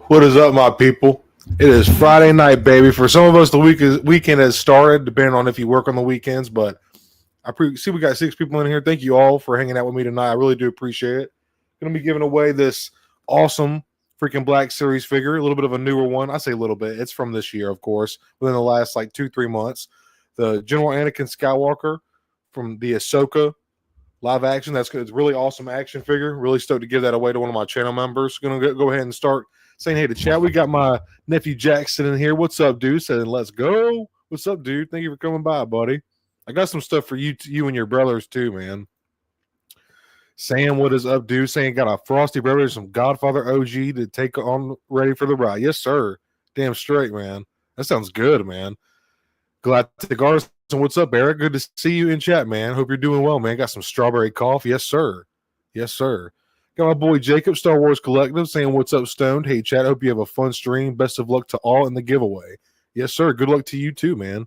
What is up, my people? It is Friday night, baby. For some of us, the weekend has started, depending on if you work on the weekends. But see we got 6 people in here. Thank you all for hanging out with me tonight. I really do appreciate it. Going to be giving away this awesome freaking Black Series figure, a little bit of a newer one. I say a little bit. It's from this year, of course, within the last like 2-3 months. The General Anakin Skywalker from the Ahsoka live action. That's good. It's a really awesome action figure. Really stoked to give that away to one of my channel members. Going to go ahead and start saying hey to chat. We got my nephew Jackson in here. What's up, dude? Saying let's go. What's up, dude? Thank you for coming by, buddy. I got some stuff for you and your brothers too, man. Sam, what is up, dude? Saying got a Frosty brother, some Godfather OG to take on, ready for the ride. Yes, sir. Damn straight, man. That sounds good, man. Galactic Artisan, what's up, Eric? Good to see you in chat, man. Hope you're doing well, man. Got some strawberry coffee. Yes, sir. Yes, sir. Got my boy Jacob, Star Wars Collective, saying what's up, Stoned. Hey, chat. Hope you have a fun stream. Best of luck to all in the giveaway. Yes, sir. Good luck to you too, man.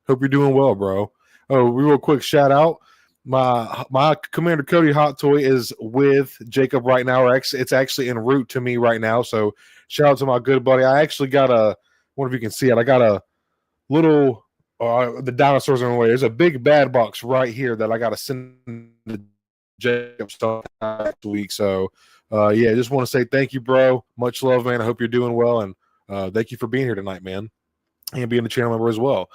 Hope you're doing well, bro. Oh, real quick shout out. My Commander Cody hot toy is with Jacob right now. It's actually en route to me right now. So shout out to my good buddy. I actually got I wonder if you can see it. I got a little the dinosaurs are on the way. There's a big bad box right here that I got to send to Jacob stuff next week. So yeah, just want to say thank you, bro. Much love, man. I hope you're doing well, and thank you for being here tonight, man, and being a channel member as well.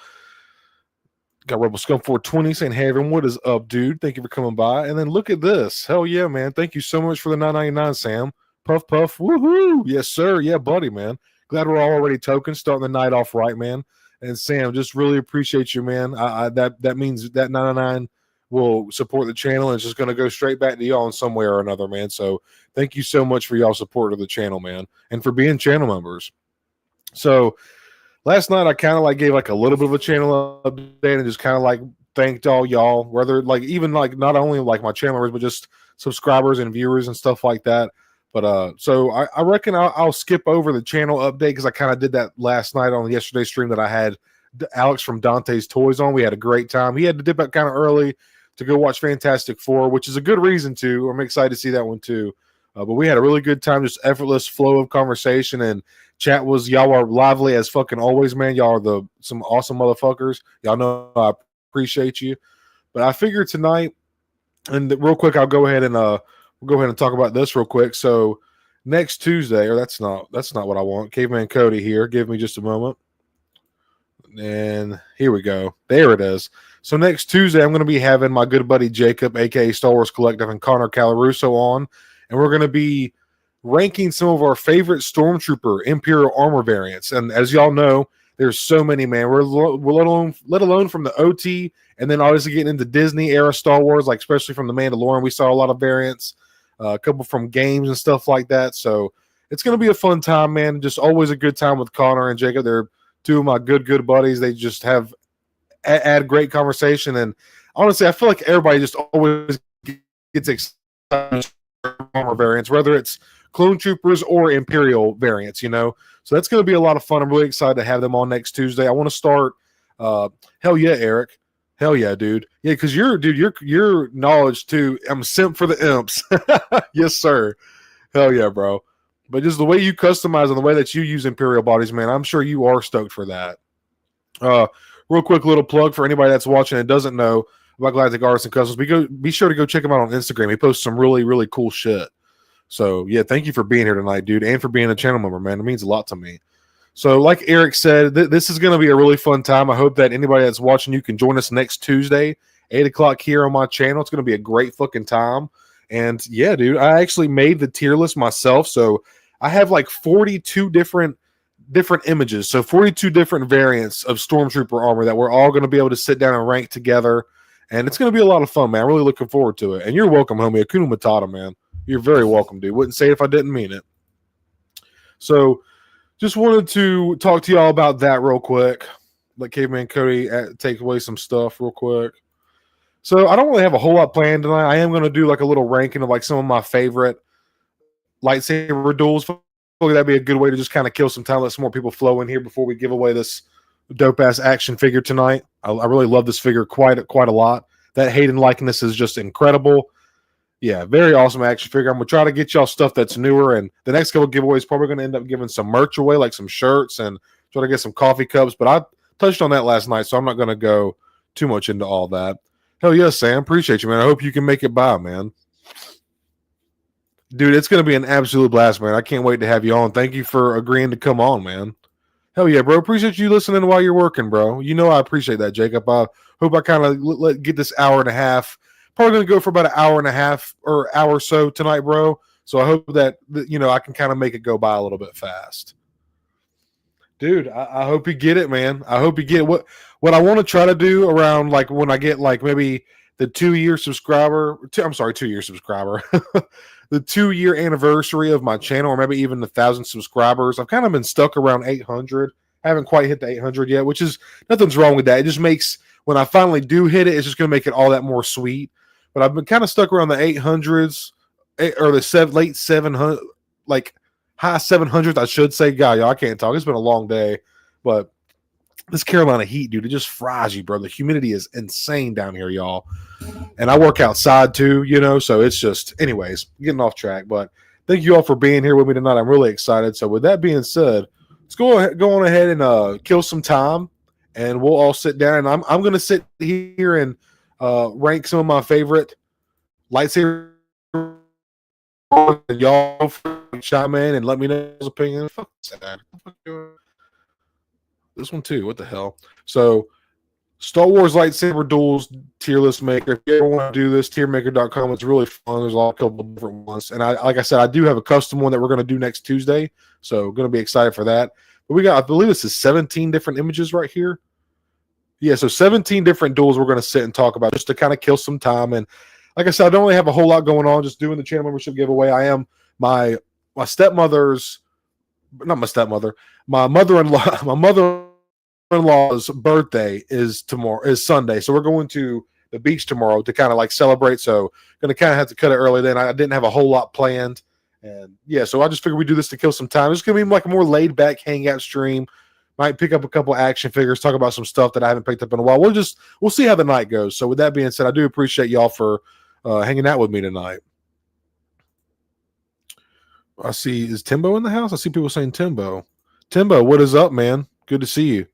Got RebelScum420 saying, hey, everyone, what is up, dude? Thank you for coming by. And then look at this. Hell yeah, man. Thank you so much for the $9.99, Sam. Puff, puff. Woohoo. Yes, sir. Yeah, buddy, man. Glad we're all already tokens, starting the night off right, man. And Sam, just really appreciate you, man. That means that 99 will support the channel, and it's just going to go straight back to y'all in some way or another, man. So thank you so much for y'all support of the channel, man, and for being channel members. So last night I kind of like gave like a little bit of a channel update and just kind of like thanked all y'all, whether like even like not only like my channel members, but just subscribers and viewers and stuff like that. But so I reckon I'll skip over the channel update because I kind of did that last night on yesterday's stream that I had Alex from Dante's Toys on. We had a great time. He had to dip out kind of early to go watch Fantastic Four, which is a good reason to. I'm excited to see that one too. But we had a really good time, just effortless flow of conversation, and chat was, y'all are lively as fucking always, man. Y'all are some awesome motherfuckers. Y'all know I appreciate you. But I figured tonight, and real quick, I'll go ahead and we'll go ahead and talk about this real quick. So next Tuesday, or that's not what I want. Caveman Cody here. Give me just a moment. And here we go. There it is. So next Tuesday, I'm going to be having my good buddy Jacob, aka Star Wars Collective, and Connor Calaruso on. And we're going to be ranking some of our favorite Stormtrooper Imperial armor variants. And as y'all know, there's so many, man. We're let alone from the OT, and then obviously getting into Disney era Star Wars, like especially from the Mandalorian, we saw a lot of variants, a couple from games and stuff like that. So it's going to be a fun time, man. Just always a good time with Connor and Jacob. They're two of my good buddies. They just have add great conversation, and honestly, I feel like everybody just always gets excited armor variants, whether it's clone troopers or Imperial variants, you know. So that's going to be a lot of fun. I'm really excited to have them on next Tuesday. I want to start. Hell yeah, Eric. Hell yeah, dude. Yeah, because your knowledge too. I'm simp for the imps. Yes, sir. Hell yeah, bro. But just the way you customize and the way that you use Imperial bodies, man, I'm sure you are stoked for that. Real quick little plug for anybody that's watching and doesn't know. about Galactic Artisan Customs, be sure to go check him out on Instagram. He posts some really, really cool shit. So, yeah, thank you for being here tonight, dude, and for being a channel member, man. It means a lot to me. So, like Eric said, this is going to be a really fun time. I hope that anybody that's watching you can join us next Tuesday, 8 o'clock here on my channel. It's going to be a great fucking time. And, yeah, dude, I actually made the tier list myself. So, I have like 42 different images. So, 42 different variants of Stormtrooper armor that we're all going to be able to sit down and rank together. And it's going to be a lot of fun, man. I'm really looking forward to it. And you're welcome, homie. Akuna Matata, man. You're very welcome, dude. Wouldn't say it if I didn't mean it. So, just wanted to talk to y'all about that real quick. Let Caveman Cody take away some stuff real quick. So, I don't really have a whole lot planned tonight. I am going to do like a little ranking of like some of my favorite lightsaber duels. I feel like that'd be a good way to just kind of kill some time, let some more people flow in here before we give away this dope-ass action figure tonight. I really love this figure quite a lot. That Hayden likeness is just incredible. Yeah, very awesome action figure. I'm going to try to get y'all stuff that's newer, and the next couple giveaways probably going to end up giving some merch away, like some shirts, and try to get some coffee cups, but I touched on that last night, so I'm not going to go too much into all that. Hell yeah, Sam. Appreciate you, man. I hope you can make it by, man. Dude, it's going to be an absolute blast, man. I can't wait to have you on. Thank you for agreeing to come on, man. Hell yeah, bro. Appreciate you listening while you're working, bro. You know I appreciate that, Jacob. I hope I kind of get this hour and a half. Probably going to go for about an hour and a half or hour or so tonight, bro. So I hope that, you know, I can kind of make it go by a little bit fast. Dude, I hope you get it, man. I hope you get it. What I want to try to do around, like, when I get, like, maybe the 2-year subscriber. I'm sorry, 2-year subscriber. The 2-year anniversary of my channel, or maybe even 1,000 subscribers. I've kind of been stuck around 800. I haven't quite hit the 800 yet, which is nothing's wrong with that. It just makes, when I finally do hit it, it's just going to make it all that more sweet. But I've been kind of stuck around the 800s or the late 700, like high 700s, I should say. God, y'all, I can't talk. It's been a long day, but this Carolina heat, dude, it just fries you, bro. The humidity is insane down here, y'all. And I work outside too, you know, so it's just, anyways, getting off track. But thank you all for being here with me tonight. I'm really excited. So with that being said, let's go on ahead and kill some time, and we'll all sit down. And I'm going to sit here and rank some of my favorite lightsaber. Y'all chime in and let me know his opinion. Fuck that. This one too. What the hell? So, Star Wars lightsaber duels tier list maker. If you ever want to do this, tiermaker.com. It's really fun. There's a couple of different ones, and like I said, I do have a custom one that we're going to do next Tuesday. So, going to be excited for that. But we got, I believe this is 17 different images right here. Yeah, so 17 different duels we're going to sit and talk about just to kind of kill some time. And like I said, I don't really have a whole lot going on. Just doing the channel membership giveaway. I am my stepmother's, not my stepmother, my mother-in-law, my mother-in-law's birthday is Sunday. So we're going to the beach tomorrow to kind of like celebrate. So going to kind of have to cut it early. Then I didn't have a whole lot planned. And yeah, so I just figured we do this to kill some time. It's going to be like a more laid back hangout stream. Might pick up a couple action figures, talk about some stuff that I haven't picked up in a while. We'll see how the night goes. So with that being said, I do appreciate y'all for hanging out with me tonight. I see, is Timbo in the house? I see people saying Timbo. Timbo, what is up, man? Good to see you.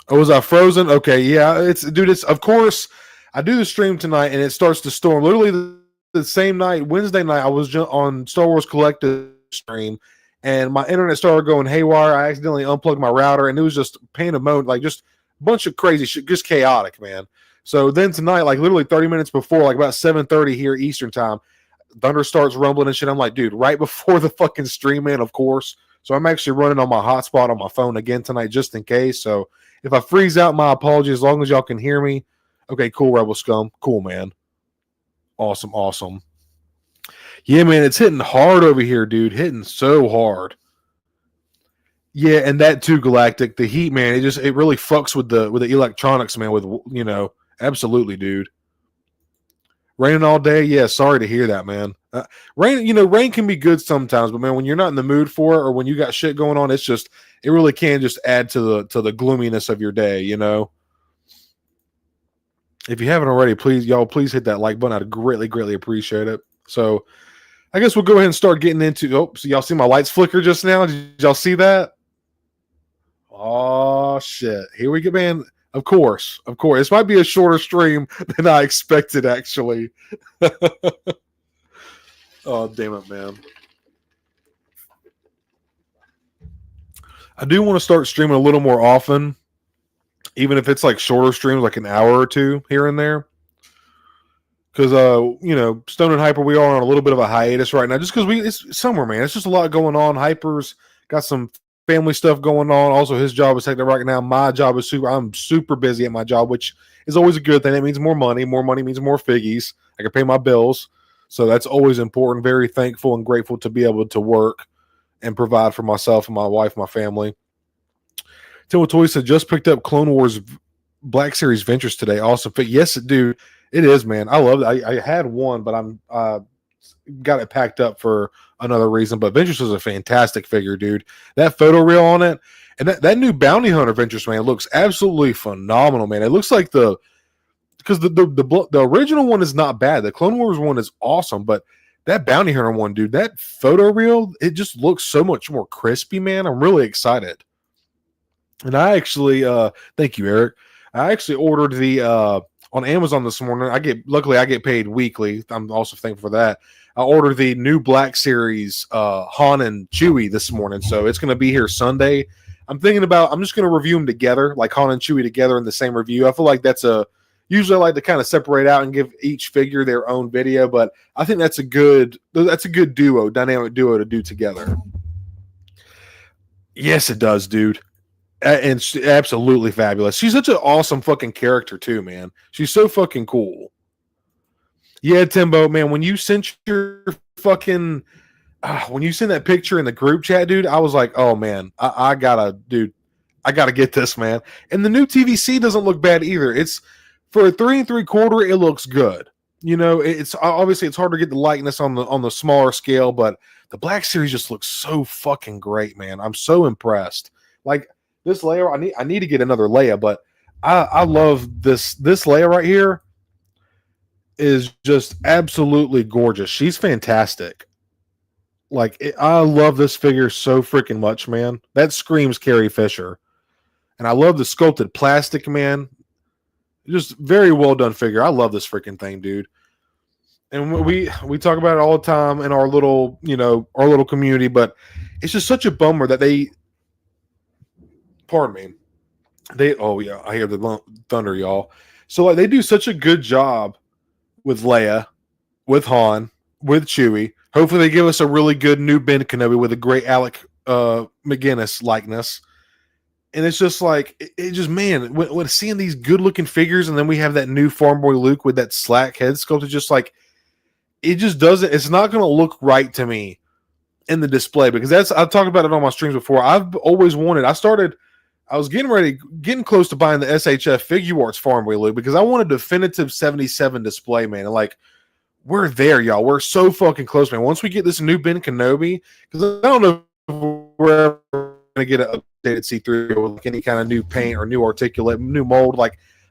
Oh, was I frozen? Okay, yeah, it's of course, I do the stream tonight and it starts to storm. Literally the same night, Wednesday night, I was on Star Wars Collective stream, and my internet started going haywire. I accidentally unplugged my router, and it was just pain of mode, like just a bunch of crazy shit, just chaotic, man. So then tonight, like literally 30 minutes before, like about 7:30 here Eastern time, thunder starts rumbling and shit. I'm like, dude, right before the fucking stream, man, of course. So I'm actually running on my hotspot on my phone again tonight just in case. So if I freeze out, my apologies, as long as y'all can hear me. Okay, cool, Rebel Scum. Cool, man. Awesome, awesome. Yeah, man, it's hitting hard over here, dude. Hitting so hard. Yeah, and that too, Galactic. The heat, man, it really fucks with the electronics, man. With, you know, absolutely, dude. Raining all day, yeah. Sorry to hear that, man. Rain can be good sometimes, but man, when you're not in the mood for it, or when you got shit going on, it really can just add to the gloominess of your day, you know. If you haven't already, please hit that like button. I'd greatly appreciate it. So I guess we'll go ahead and start getting into. Oh, so y'all see my lights flicker just now? Did y'all see that? Oh shit! Here we go, man. Of course. This might be a shorter stream than I expected, actually. Oh, damn it, man. I do want to start streaming a little more often, even if it's like shorter streams, like an hour or two here and there. Because, Stone and Hyper, we are on a little bit of a hiatus right now, just because it's summer, man. It's just a lot going on. Hyper's got some family stuff going on. Also, his job is taking right now. My job is I'm super busy at my job, which is always a good thing. It means more money. More money means more figgies. I can pay my bills. So that's always important. Very thankful and grateful to be able to work and provide for myself and my wife, my family. Tim Toy said, just picked up Clone Wars Black Series Ventures today. Awesome. Yes, dude, it is, man. I love it. I had one, but I'm got it packed up for another reason. But Ventures is a fantastic figure, dude. That photo reel on it, and that new Bounty Hunter Ventures, man, looks absolutely phenomenal, man. It looks like because the original one is not bad. The Clone Wars one is awesome, but that Bounty Hunter one, dude, that photo reel, it just looks so much more crispy, man. I'm really excited. And I actually, thank you, Eric. I actually ordered the on Amazon this morning. Luckily I get paid weekly. I'm also thankful for that. I ordered the new Black Series Han and Chewie this morning, so it's going to be here Sunday. I'm just going to review them together, like Han and Chewie together in the same review. I feel like usually I like to kind of separate out and give each figure their own video, but I think that's a good dynamic duo to do together. Yes, it does, dude. And she's absolutely fabulous. She's such an awesome fucking character too, man. She's so fucking cool. Yeah, Timbo, man, when you sent your fucking when you sent that picture in the group chat, dude, I was like, oh man, I gotta get this, man. And the new TVC doesn't look bad either. It's for a 3 3/4, it looks good. It's obviously it's hard to get the likeness on the smaller scale, but the Black Series just looks so fucking great, man. I'm so impressed. Like this Leia, I need to get another Leia, but I love this Leia right here. Is just absolutely gorgeous. She's fantastic. I love this figure so freaking much, man. That screams Carrie Fisher. And I love the sculpted plastic, man. Just very well done figure. I love this freaking thing, dude. And we talk about it all the time in our little community, but it's just such a bummer that pardon me. I hear the thunder, y'all. So they do such a good job with Leia, with Han, with Chewie. Hopefully they give us a really good new Ben Kenobi with a great Alec McGinnis likeness. And it's just like, man, when seeing these good looking figures, and then we have that new Farm Boy Luke with that slack head sculpt, it's just like, it's not going to look right to me in the display, because I've talked about it on my streams before. I've always wanted, I was getting close to buying the SHF Figuarts Farm Boy Luke, because I want a definitive 77 display, man. And we're there, y'all. We're so fucking close, man. Once we get this new Ben Kenobi, because I don't know if we're ever going to get an updated C3 with any kind of new paint or new articulate, new mold. I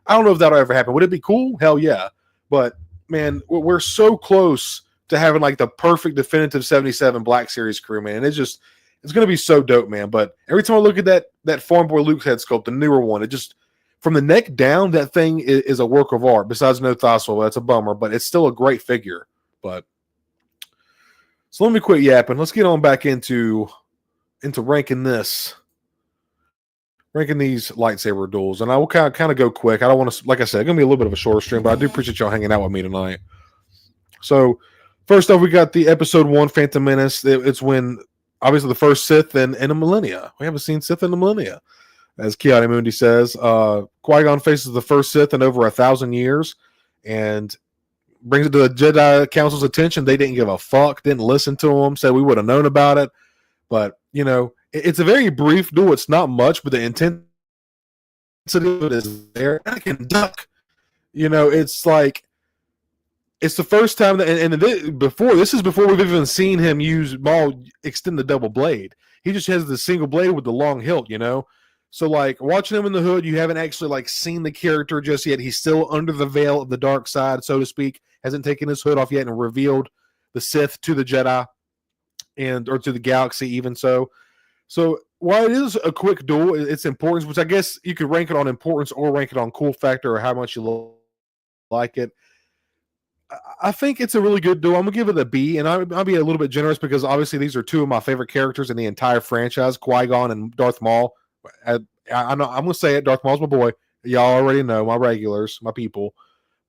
don't know if that'll ever happen. Would it be cool? Hell yeah. But, man, we're so close to having the perfect definitive 77 Black Series crew, man. And it's going to be so dope, man. But every time I look at that Farm Boy Luke's head sculpt, the newer one, it just, from the neck down, that thing is a work of art. Besides no thigh swell, that's a bummer, but it's still a great figure. But so let me quit yapping. Let's get on back into ranking these lightsaber duels, and I will kind of go quick. I don't want to, like I said, it's gonna be a little bit of a shorter stream, but I do appreciate y'all hanging out with me tonight. So first off, we got the episode 1 Phantom Menace. It's when obviously the first Sith in a millennia. We haven't seen Sith in a millennia. As Kiadi Mundi says, Qui-Gon faces the first Sith in over 1,000 years and brings it to the Jedi Council's attention. They didn't give a fuck, didn't listen to him, said we would have known about it. But, it's a very brief duel. It's not much, but the intensity of it is there. Anakin duck. It's the first time this is before we've even seen him use Maul extend the double blade. He just has the single blade with the long hilt, So, watching him in the hood, you haven't actually, seen the character just yet. He's still under the veil of the dark side, so to speak. Hasn't taken his hood off yet and revealed the Sith to the Jedi or to the galaxy even so. So, while it is a quick duel, its importance, which I guess you could rank it on importance or rank it on cool factor or how much you like it. I think it's a really good duel. I'm gonna give it a B, and I'll be a little bit generous because obviously these are two of my favorite characters in the entire franchise, Qui-Gon and Darth Maul. I know I'm gonna say it. Darth Maul's my boy. Y'all already know, my regulars, my people.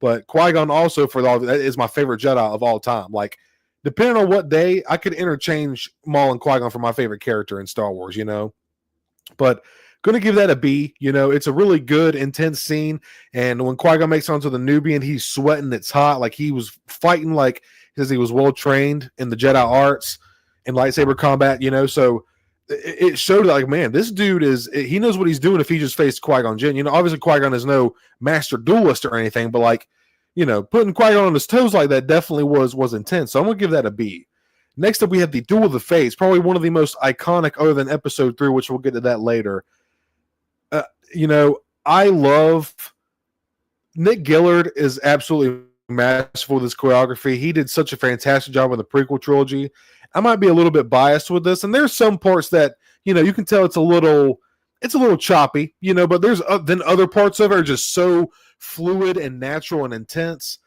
But Qui-Gon also that is my favorite Jedi of all time. Like, depending on what day, I could interchange Maul and Qui-Gon for my favorite character in Star Wars. But gonna give that a B. It's a really good, intense scene. And when Qui-Gon makes onto the Nubian, he's sweating. It's hot. Like he was fighting like because he was well trained in the Jedi arts and lightsaber combat. So it showed like, man, this dude he knows what he's doing if he just faced Qui-Gon Jinn. Obviously Qui-Gon is no master duelist or anything, but like, putting Qui-Gon on his toes like that definitely was intense. So I'm gonna give that a B. Next up, we have the Duel of the Fates, probably one of the most iconic other than Episode 3, which we'll get to that later. I love Nick Gillard is absolutely masterful with his choreography. He did such a fantastic job with the prequel trilogy. I might be a little bit biased with this, and there's some parts that you can tell it's a little choppy, but there's then other parts of it are just so fluid and natural and intense.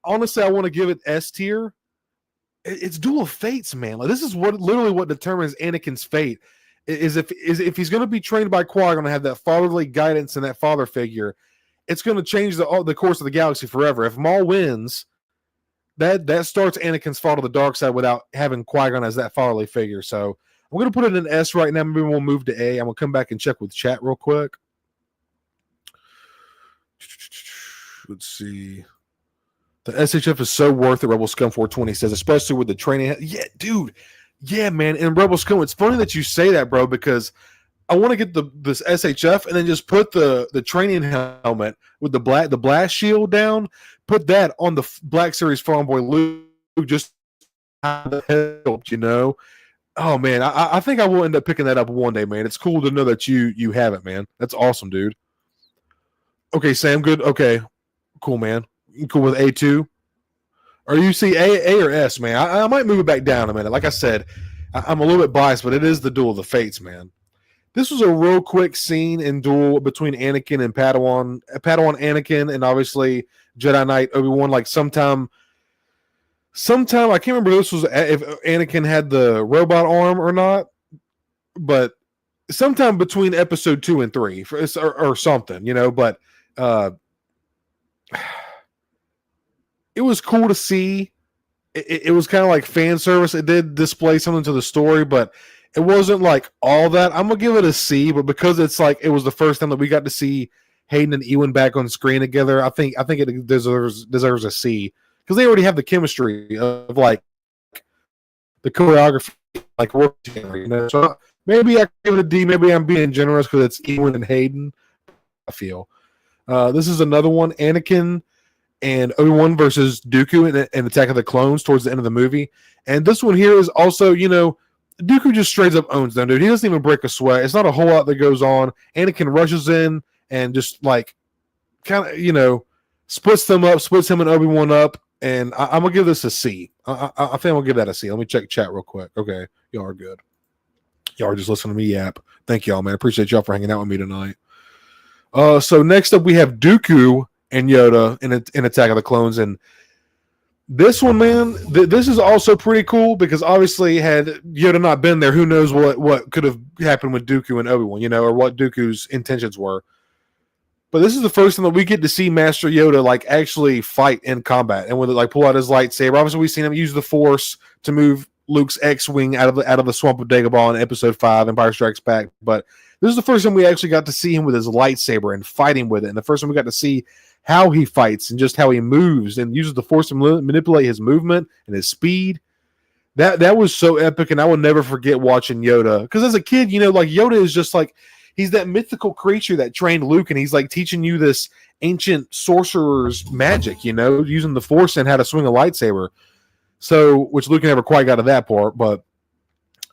Honestly, I want to give it S tier. It's Duel of Fates, man. Like, this is literally what determines Anakin's fate. Is if he's going to be trained by Qui-Gon and have that fatherly guidance and that father figure, it's going to change the course of the galaxy forever. If Maul wins, that starts Anakin's fall to the dark side without having Qui-Gon as that fatherly figure. So I'm going to put it in S right now. Maybe we'll move to A. I'm going to come back and check with chat real quick. Let's see. The SHF is so worth it, RebelScum420 says, especially with the training. Yeah, dude. Yeah, man. And RebelScum, it's funny that you say that, bro, because I want to get this SHF and then just put the training helmet with the blast shield down, put that on the Black Series Farm Boy Luke, just helped, Oh, man, I think I will end up picking that up one day, man. It's cool to know that you have it, man. That's awesome, dude. Okay, Sam, good. Okay, cool, man. You cool with A2? Or you see A or S, man? I might move it back down a minute. Like I said, I'm a little bit biased, but it is the Duel of the Fates, man. This was a real quick scene and duel between Anakin and Padawan Anakin, and obviously Jedi Knight Obi-Wan. Like sometime I can't remember if Anakin had the robot arm or not, but sometime between Episode 2 and 3 or something, But it was cool to see. It was kind of like fan service. It did display something to the story, but it wasn't like all that. I'm gonna give it a C, but because it's like it was the first time that we got to see Hayden and Ewan back on screen together, I think it deserves a C because they already have the chemistry of like the choreography, like work together. So maybe I give it a D. Maybe I'm being generous because it's Ewan and Hayden. I feel this is another one. Anakin and Obi-Wan versus Dooku in Attack of the Clones towards the end of the movie. And this one here is also, Dooku just straight up owns them, dude. He doesn't even break a sweat. It's not a whole lot that goes on. Anakin rushes in and just like kind of, splits them up, splits him and Obi-Wan up. And I'm going to give this a C. I think I'm going to give that a C. Let me check chat real quick. Okay. Y'all are good. Y'all are just listening to me yap. Thank y'all, man. I appreciate y'all for hanging out with me tonight. So next up, we have Dooku and Yoda in Attack of the Clones. And this one, man, this is also pretty cool because obviously had Yoda not been there, who knows what could have happened with Dooku and Obi-Wan, or what Dooku's intentions were. But this is the first time that we get to see Master Yoda like actually fight in combat and with it like pull out his lightsaber. Obviously, we've seen him use the Force to move Luke's X-wing out of the swamp of Dagobah in Episode 5, Empire Strikes Back. But this is the first time we actually got to see him with his lightsaber and fighting with it, and the first time we got to see how he fights and just how he moves and uses the Force to manipulate his movement and his speed. That was so epic, and I will never forget watching Yoda. Because as a kid, like Yoda is just like, he's that mythical creature that trained Luke, and he's like teaching you this ancient sorcerer's magic, using the Force and how to swing a lightsaber. So, which Luke never quite got to that part, but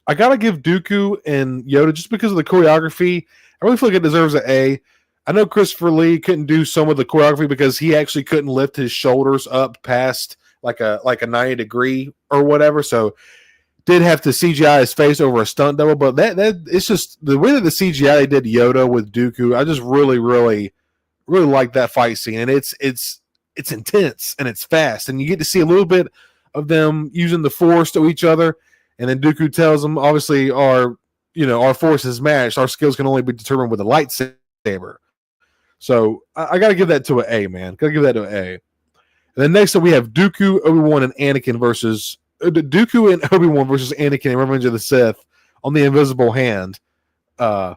I gotta give Dooku and Yoda just because of the choreography. I really feel like it deserves an A. I know Christopher Lee couldn't do some of the choreography because he actually couldn't lift his shoulders up past like a 90 degree or whatever. So did have to CGI his face over a stunt double, but that it's just the way that the CGI they did Yoda with Dooku. I just really like that fight scene, and it's intense and it's fast, and you get to see a little bit of them using the Force to each other. And then Dooku tells them, obviously, our force is matched. Our skills can only be determined with a lightsaber. So I got to give that to an A, man. Got to give that to an A. And then next up, we have Dooku, Obi-Wan, and Anakin versus Dooku and Obi-Wan versus Anakin in Revenge of the Sith on the Invisible Hand. Man,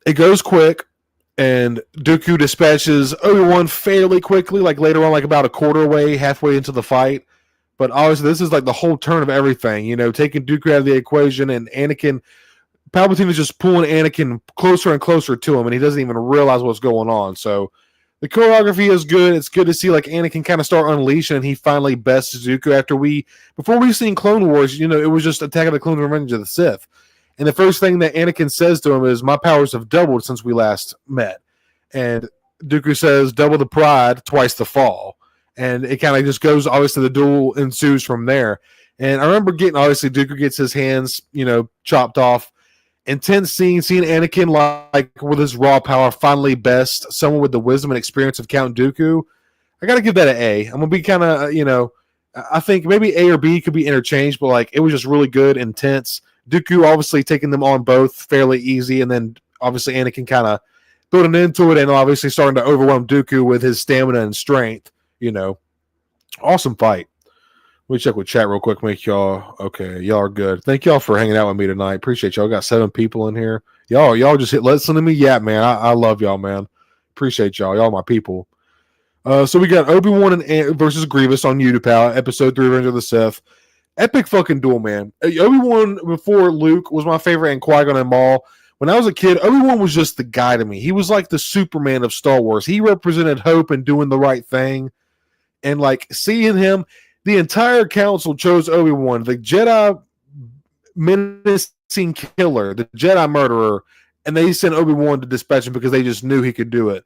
it goes quick, and Dooku dispatches Obi-Wan fairly quickly, like later on, like about a quarter way, halfway into the fight. But obviously, this is like the whole turn of everything, taking Dooku out of the equation, and Palpatine is just pulling Anakin closer and closer to him, and he doesn't even realize what's going on. So the choreography is good. It's good to see like Anakin kind of start unleashing, and he finally bests Dooku before we've seen Clone Wars, it was just Attack of the Clones, Revenge of the Sith. And the first thing that Anakin says to him is, "My powers have doubled since we last met." And Dooku says, "Double the pride, twice the fall." And it kind of just goes, obviously, the duel ensues from there. And I remember obviously, Dooku gets his hands, chopped off. Intense scene, seeing Anakin, like, with his raw power, finally best someone with the wisdom and experience of Count Dooku. I got to give that an A. I'm going to be kind of, I think maybe A or B could be interchanged, but, like, it was just really good, intense. Dooku obviously taking them on both fairly easy, and then obviously Anakin kind of building into it and obviously starting to overwhelm Dooku with his stamina and strength. Awesome fight. Let me check with chat real quick. Make y'all okay. Y'all are good. Thank y'all for hanging out with me tonight. Appreciate y'all. Got 7 people in here. Y'all just listen to me. Yeah, man. I love y'all, man. Appreciate y'all. Y'all my people. So we got Obi-Wan versus Grievous on Utapau, episode 3, Revenge of the Sith. Epic fucking duel, man. Obi-Wan before Luke was my favorite, and Qui-Gon and Maul. When I was a kid, Obi-Wan was just the guy to me. He was like the Superman of Star Wars. He represented hope and doing the right thing. And like seeing him, the entire council chose Obi-Wan, the Jedi menacing killer, the Jedi murderer, and they sent Obi-Wan to dispatch him because they just knew he could do it.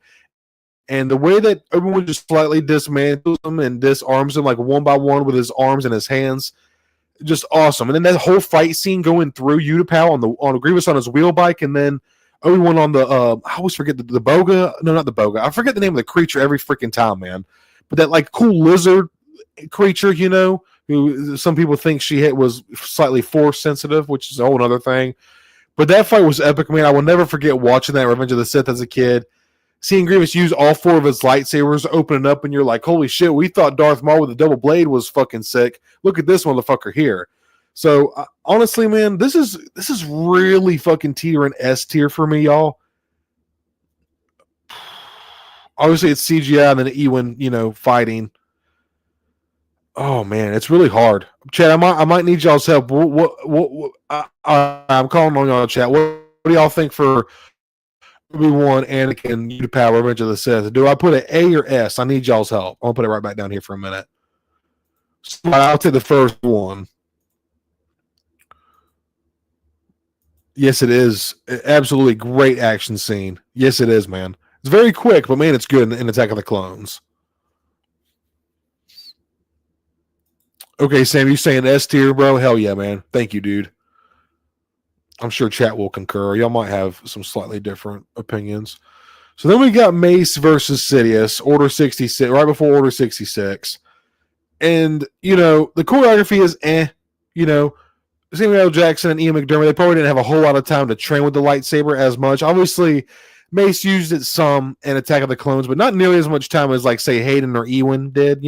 And the way that Obi-Wan just slightly dismantles him and disarms him like one by one with his arms and his hands, just awesome. And then that whole fight scene going through Utapau on Grievous on his wheel bike, and then Obi-Wan on the I always forget the boga. No, not the boga. I forget the name of the creature every freaking time, man. But that like cool lizard creature, who some people think she was slightly force sensitive, which is a whole other thing. But that fight was epic, man. I will never forget watching that Revenge of the Sith as a kid. Seeing Grievous use all 4 of his lightsabers, opening up, and you're like, holy shit, we thought Darth Maul with a double blade was fucking sick. Look at this motherfucker here. So, honestly, man, this is really fucking teetering S tier for me, y'all. Obviously, it's CGI and then Ewan, fighting. Oh, man, it's really hard. Chad, I might need y'all's help. I'm calling on y'all, chat. What do y'all think for Obi-Wan, Anakin, Utapau, Revenge of the Sith? Do I put an A or S? I need y'all's help. I'll put it right back down here for a minute. So I'll take the first one. Yes, it is. Absolutely great action scene. Yes, it is, man. It's very quick, but man, it's good in Attack of the Clones. Okay, Sam, you saying S tier, bro? Hell yeah, man. Thank you, dude. I'm sure chat will concur. Y'all might have some slightly different opinions. So then we got Mace versus Sidious, Order 66, right before Order 66. And, the choreography is Samuel L. Jackson and Ian McDermott, they probably didn't have a whole lot of time to train with the lightsaber as much. Obviously, Mace used it some in Attack of the Clones, but not nearly as much time as, like, say, Hayden or Ewan did,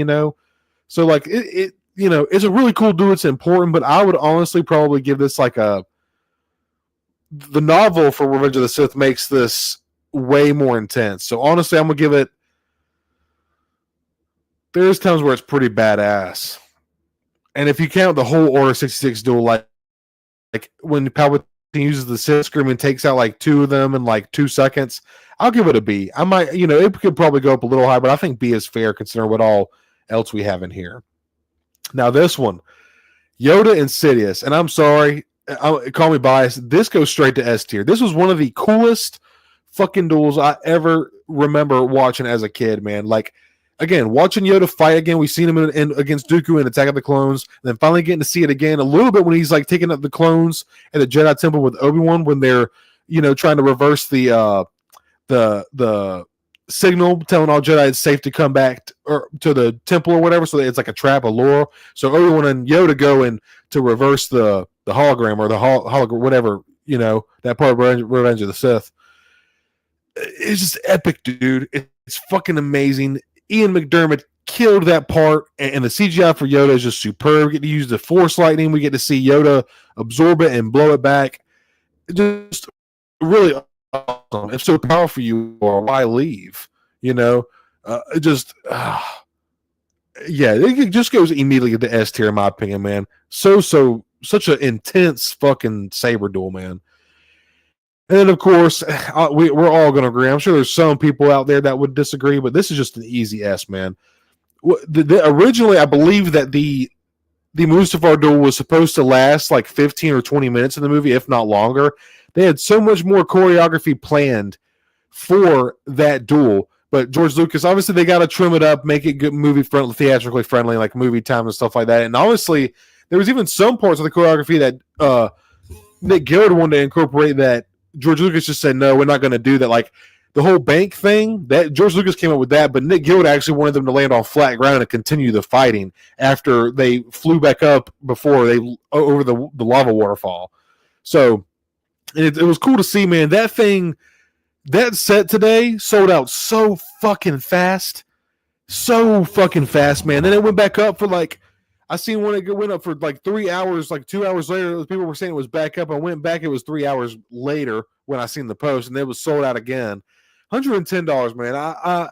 So, like, it's a really cool duel. It's important, but I would honestly probably give this, like, the novel for Revenge of the Sith makes this way more intense. So honestly, I'm going to give it, there's times where it's pretty badass. And if you count the whole Order 66 duel, like when Palpatine uses the Sith Scream and takes out like 2 of them in like 2 seconds, I'll give it a B. I might, it could probably go up a little higher, but I think B is fair considering what all else we have in here. Now this one, Yoda and Sidious, and I'm sorry, call me biased. This goes straight to S tier. This was one of the coolest fucking duels I ever remember watching as a kid, man. Like, again, watching Yoda fight again, we've seen him against Dooku in Attack of the Clones, and then finally getting to see it again a little bit when he's like taking up the clones at the Jedi Temple with Obi-Wan when they're, trying to reverse the signal telling all Jedi it's safe to come back to the temple or whatever, so it's like a trap, a lure. So Obi-Wan and Yoda go in to reverse the hologram or the hologram, whatever, that part of Revenge of the Sith. It's just epic, dude. It's fucking amazing. Ian McDermott killed that part, and the CGI for Yoda is just superb. We get to use the Force lightning. We get to see Yoda absorb it and blow it back. Just really awesome. It's so powerful you are. Why leave? Yeah, it just goes immediately to S tier in my opinion, man. Such an intense fucking saber duel, man. And then, of course, we're all going to agree. I'm sure there's some people out there that would disagree, but this is just an easy S, man. Originally, I believe that the Mustafar duel was supposed to last like 15 or 20 minutes in the movie, if not longer. They had so much more choreography planned for that duel. But George Lucas, obviously, they got to trim it up, make it good movie friendly, theatrically friendly, like movie time and stuff like that. And obviously, there was even some parts of the choreography that Nick Gillard wanted to incorporate that George Lucas just said, no, we're not going to do that. Like the whole bank thing, that George Lucas came up with that, but Nick Gillard actually wanted them to land on flat ground and continue the fighting after they flew back up before they over the lava waterfall. So it was cool to see, man. That set today sold out so fucking fast. So fucking fast, man. Then it went back up for like, I seen when it went up for like 3 hours, like 2 hours later, people were saying it was back up. I went back, it was 3 hours later when I seen the post, and it was sold out again. $110, man.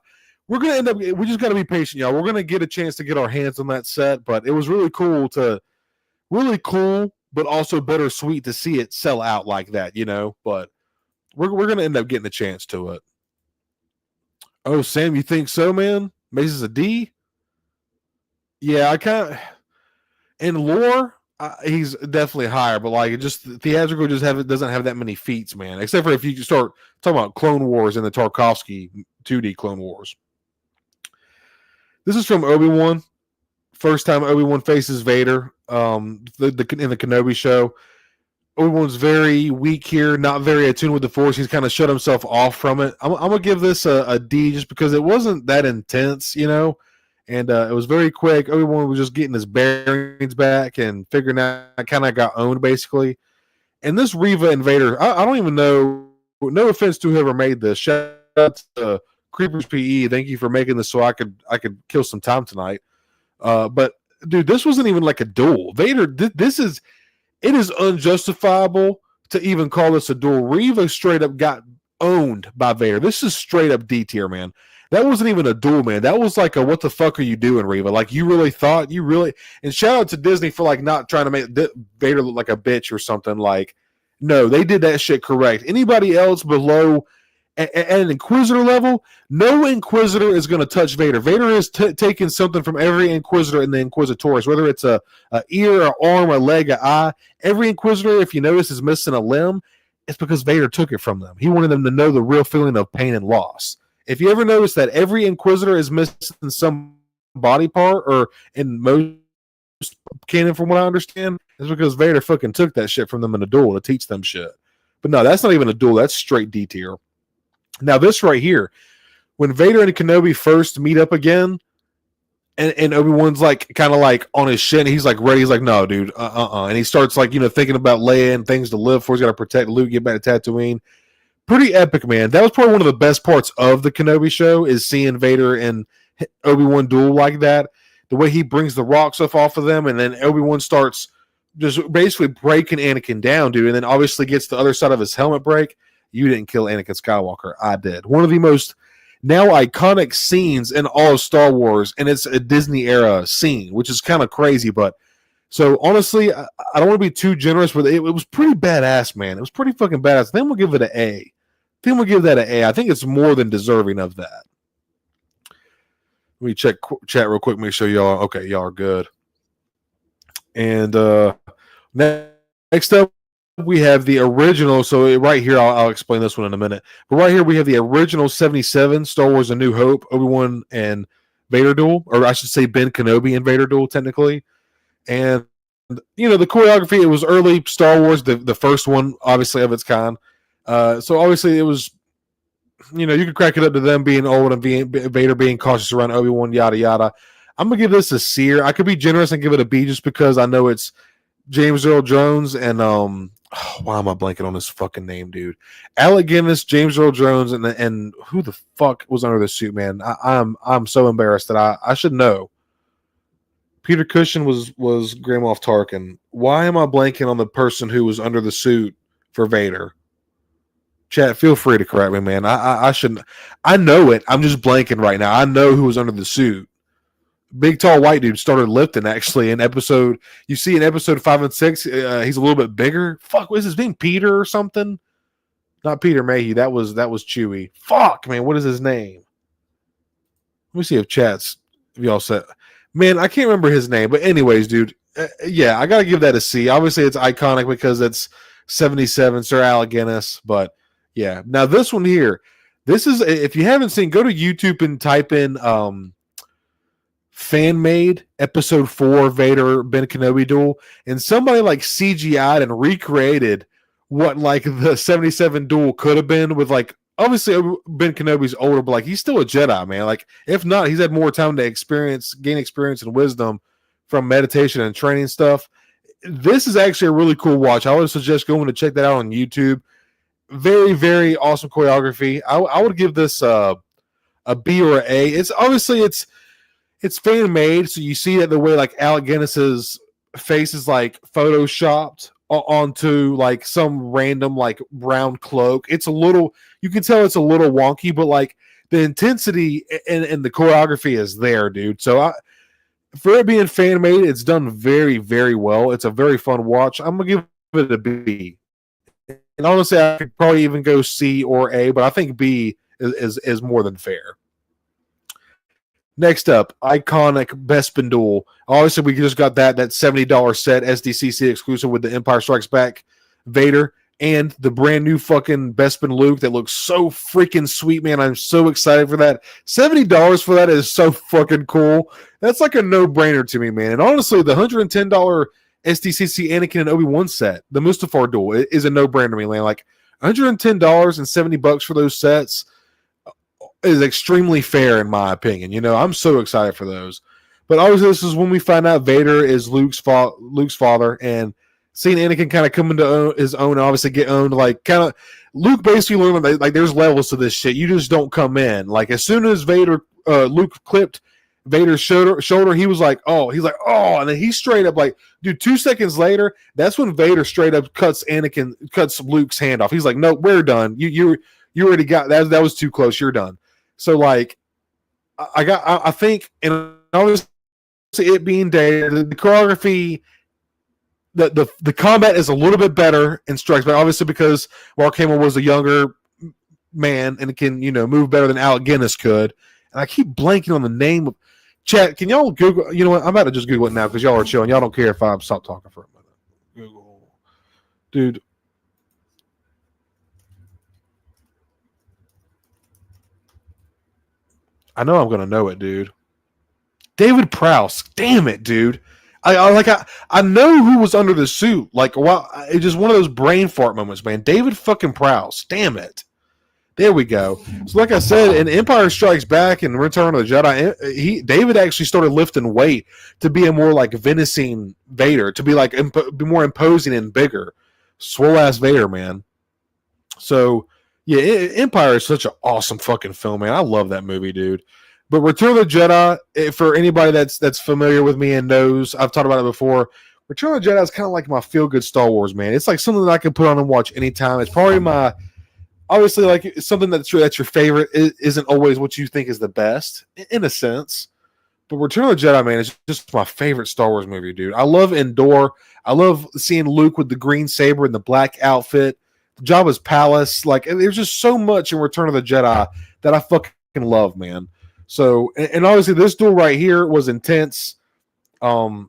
We're gonna end up. We just gotta be patient, y'all. We're gonna get a chance to get our hands on that set, but it was really cool, but also bittersweet to see it sell out like that, But we're gonna end up getting a chance to it. Oh, Sam, you think so, man? Mace is a D. Yeah, I kind of. In lore, he's definitely higher, but like just theatrical, doesn't have that many feats, man. Except for if you start talking about Clone Wars and the Tarkovsky 2D Clone Wars. This is from Obi-Wan. First time Obi-Wan faces Vader. In the Kenobi show, Obi-Wan's very weak here, not very attuned with the Force. He's kind of shut himself off from it. I'm gonna give this a D just because it wasn't that intense, And it was very quick. Obi-Wan was just getting his bearings back and figuring out, kind of got owned, basically. And this Reva and Vader, I don't even know. No offense to whoever made this. Shout out to Creepers PE. Thank you for making this so I could kill some time tonight. But, dude, this wasn't even like a duel. Vader, it is unjustifiable to even call this a duel. Reva straight up got owned by Vader. This is straight up D tier, man. That wasn't even a duel, man. That was like a what the fuck are you doing, Reva? Like you really thought you really. And shout out to Disney for like not trying to make Vader look like a bitch or something. Like, no, they did that shit correct. Anybody else below at an Inquisitor level, no Inquisitor is going to touch Vader. Vader is taking something from every Inquisitor in the Inquisitors, whether it's a ear, an arm, a leg, an eye. Every Inquisitor, if you notice, is missing a limb. It's because Vader took it from them. He wanted them to know the real feeling of pain and loss. If you ever notice that every Inquisitor is missing some body part, or in most canon, from what I understand, it's because Vader fucking took that shit from them in a duel to teach them shit. But no, that's not even a duel. That's straight D tier. Now, this right here, when Vader and Kenobi first meet up again, and Obi-Wan's like kind of like on his shit, and he's like ready. He's like, no, dude, and he starts like thinking about Leia and things to live for. He's got to protect Luke, get back to Tatooine. Pretty epic, man. That was probably one of the best parts of the Kenobi show, is seeing Vader and Obi-Wan duel like that. The way he brings the rock stuff off of them, and then Obi-Wan starts just basically breaking Anakin down, dude, and then obviously gets the other side of his helmet break. You didn't kill Anakin Skywalker. I did. One of the most now iconic scenes in all of Star Wars, and it's a Disney era scene, which is kind of crazy, but so honestly, I don't want to be too generous, but it was pretty badass, man. It was pretty fucking badass. Then we'll give it an A. Then we'll give that an A. I think it's more than deserving of that. Let me check chat real quick, make sure y'all okay. Y'all are good. And next up, we have the original. So right here, I'll explain this one in a minute. But right here, we have the original 77 Star Wars: A New Hope, Obi-Wan and Vader duel, or I should say Ben Kenobi and Vader duel, technically. And the choreography, it was early Star Wars, the first one, obviously, of its kind. So obviously it was, you could crack it up to them being old and Vader being cautious around Obi-Wan, yada yada. I'm gonna give this a C. I could be generous and give it a B just because I know it's James Earl Jones and why am I blanking on his fucking name, dude? Alec Guinness, James Earl Jones, and who the fuck was under the suit, man? I'm so embarrassed that I should know. Peter Cushing was Grand Moff Tarkin. Why am I blanking on the person who was under the suit for Vader? Chat, feel free to correct me, man. I shouldn't. I know it. I'm just blanking right now. I know who was under the suit. Big tall white dude started lifting actually in episode. You see in episode 5 and 6, he's a little bit bigger. Fuck, what is his name? Peter or something? Not Peter Mayhew. That was Chewie. Fuck, man. What is his name? Let me see if y'all said. Man, I can't remember his name. But anyways, dude, yeah, I gotta give that a C. Obviously, it's iconic because it's 77, Sir Alec Guinness. But yeah, now this one here, this is, if you haven't seen, go to YouTube and type in fan made episode 4 Vader Ben Kenobi duel, and somebody like CGI'd and recreated what like the 77 duel could have been with, like, obviously Ben Kenobi's older, but like he's still a Jedi, man. Like, if not, he's had more time to gain experience and wisdom from meditation and training stuff. This is actually a really cool watch. I would suggest going to check that out on YouTube. Very, very awesome choreography. I would give this a B or an A. It's obviously it's fan made, so you see that the way like Alec Guinness's face is like photoshopped onto like some random like brown cloak. It's a little, you can tell it's a little wonky, but like the intensity and the choreography is there, dude. So for it being fan made, it's done very, very well. It's a very fun watch. I'm gonna give it a B. And honestly, I could probably even go C or A, but I think B is more than fair. Next up, iconic Bespin duel. Obviously, we just got that $70 set SDCC exclusive with the Empire Strikes Back Vader and the brand new fucking Bespin Luke that looks so freaking sweet, man. I'm so excited for that. $70 for that is so fucking cool. That's like a no-brainer to me, man. And honestly, the $110 SDCC Anakin and Obi-Wan set, the Mustafar duel, is a no-brainer to me, man. Like $110 and $70 for those sets is extremely fair in my opinion. I'm so excited for those. But obviously, this is when we find out Vader is Luke's father, and seeing Anakin kind of come into his own, and obviously get owned. Like, kind of, Luke basically learned that, like, there's levels to this shit. You just don't come in. Like, as soon as Luke clipped Vader's shoulder, he was like, oh, and then he straight up, like, dude, 2 seconds later, that's when Vader straight up cuts Luke's hand off. He's like, no, we're done. You already got that. That was too close. You're done. So, like, I think, and obviously it being day, the choreography, the combat is a little bit better in Strikes Back, obviously because Mark Hamill was a younger man and can, move better than Alec Guinness could. And I keep blanking on the name of chat. Can y'all Google? You know what? I'm about to just Google it now because y'all are chilling. Y'all don't care if I stop talking for a minute. Google, dude. I know I'm gonna know it, dude. David Prowse. Damn it, dude. I know who was under the suit. Like, wow, it's just one of those brain fart moments, man. David fucking Prowse. Damn it. There we go. So, like I said, in Empire Strikes Back and Return of the Jedi, David actually started lifting weight to be a more like menacing Vader, to be like be more imposing and bigger, swole ass Vader, man. So, yeah, Empire is such an awesome fucking film, man. I love that movie, dude. But Return of the Jedi, for anybody that's familiar with me and knows, I've talked about it before. Return of the Jedi is kind of like my feel-good Star Wars, man. It's like something that I can put on and watch anytime. It's probably my, obviously, like something that's your favorite isn't always what you think is the best, in a sense. But Return of the Jedi, man, is just my favorite Star Wars movie, dude. I love Endor. I love seeing Luke with the green saber and the black outfit. Jabba's palace. Like, there's just so much in Return of the Jedi that I fucking love, man. So, and obviously this duel right here was intense. Oh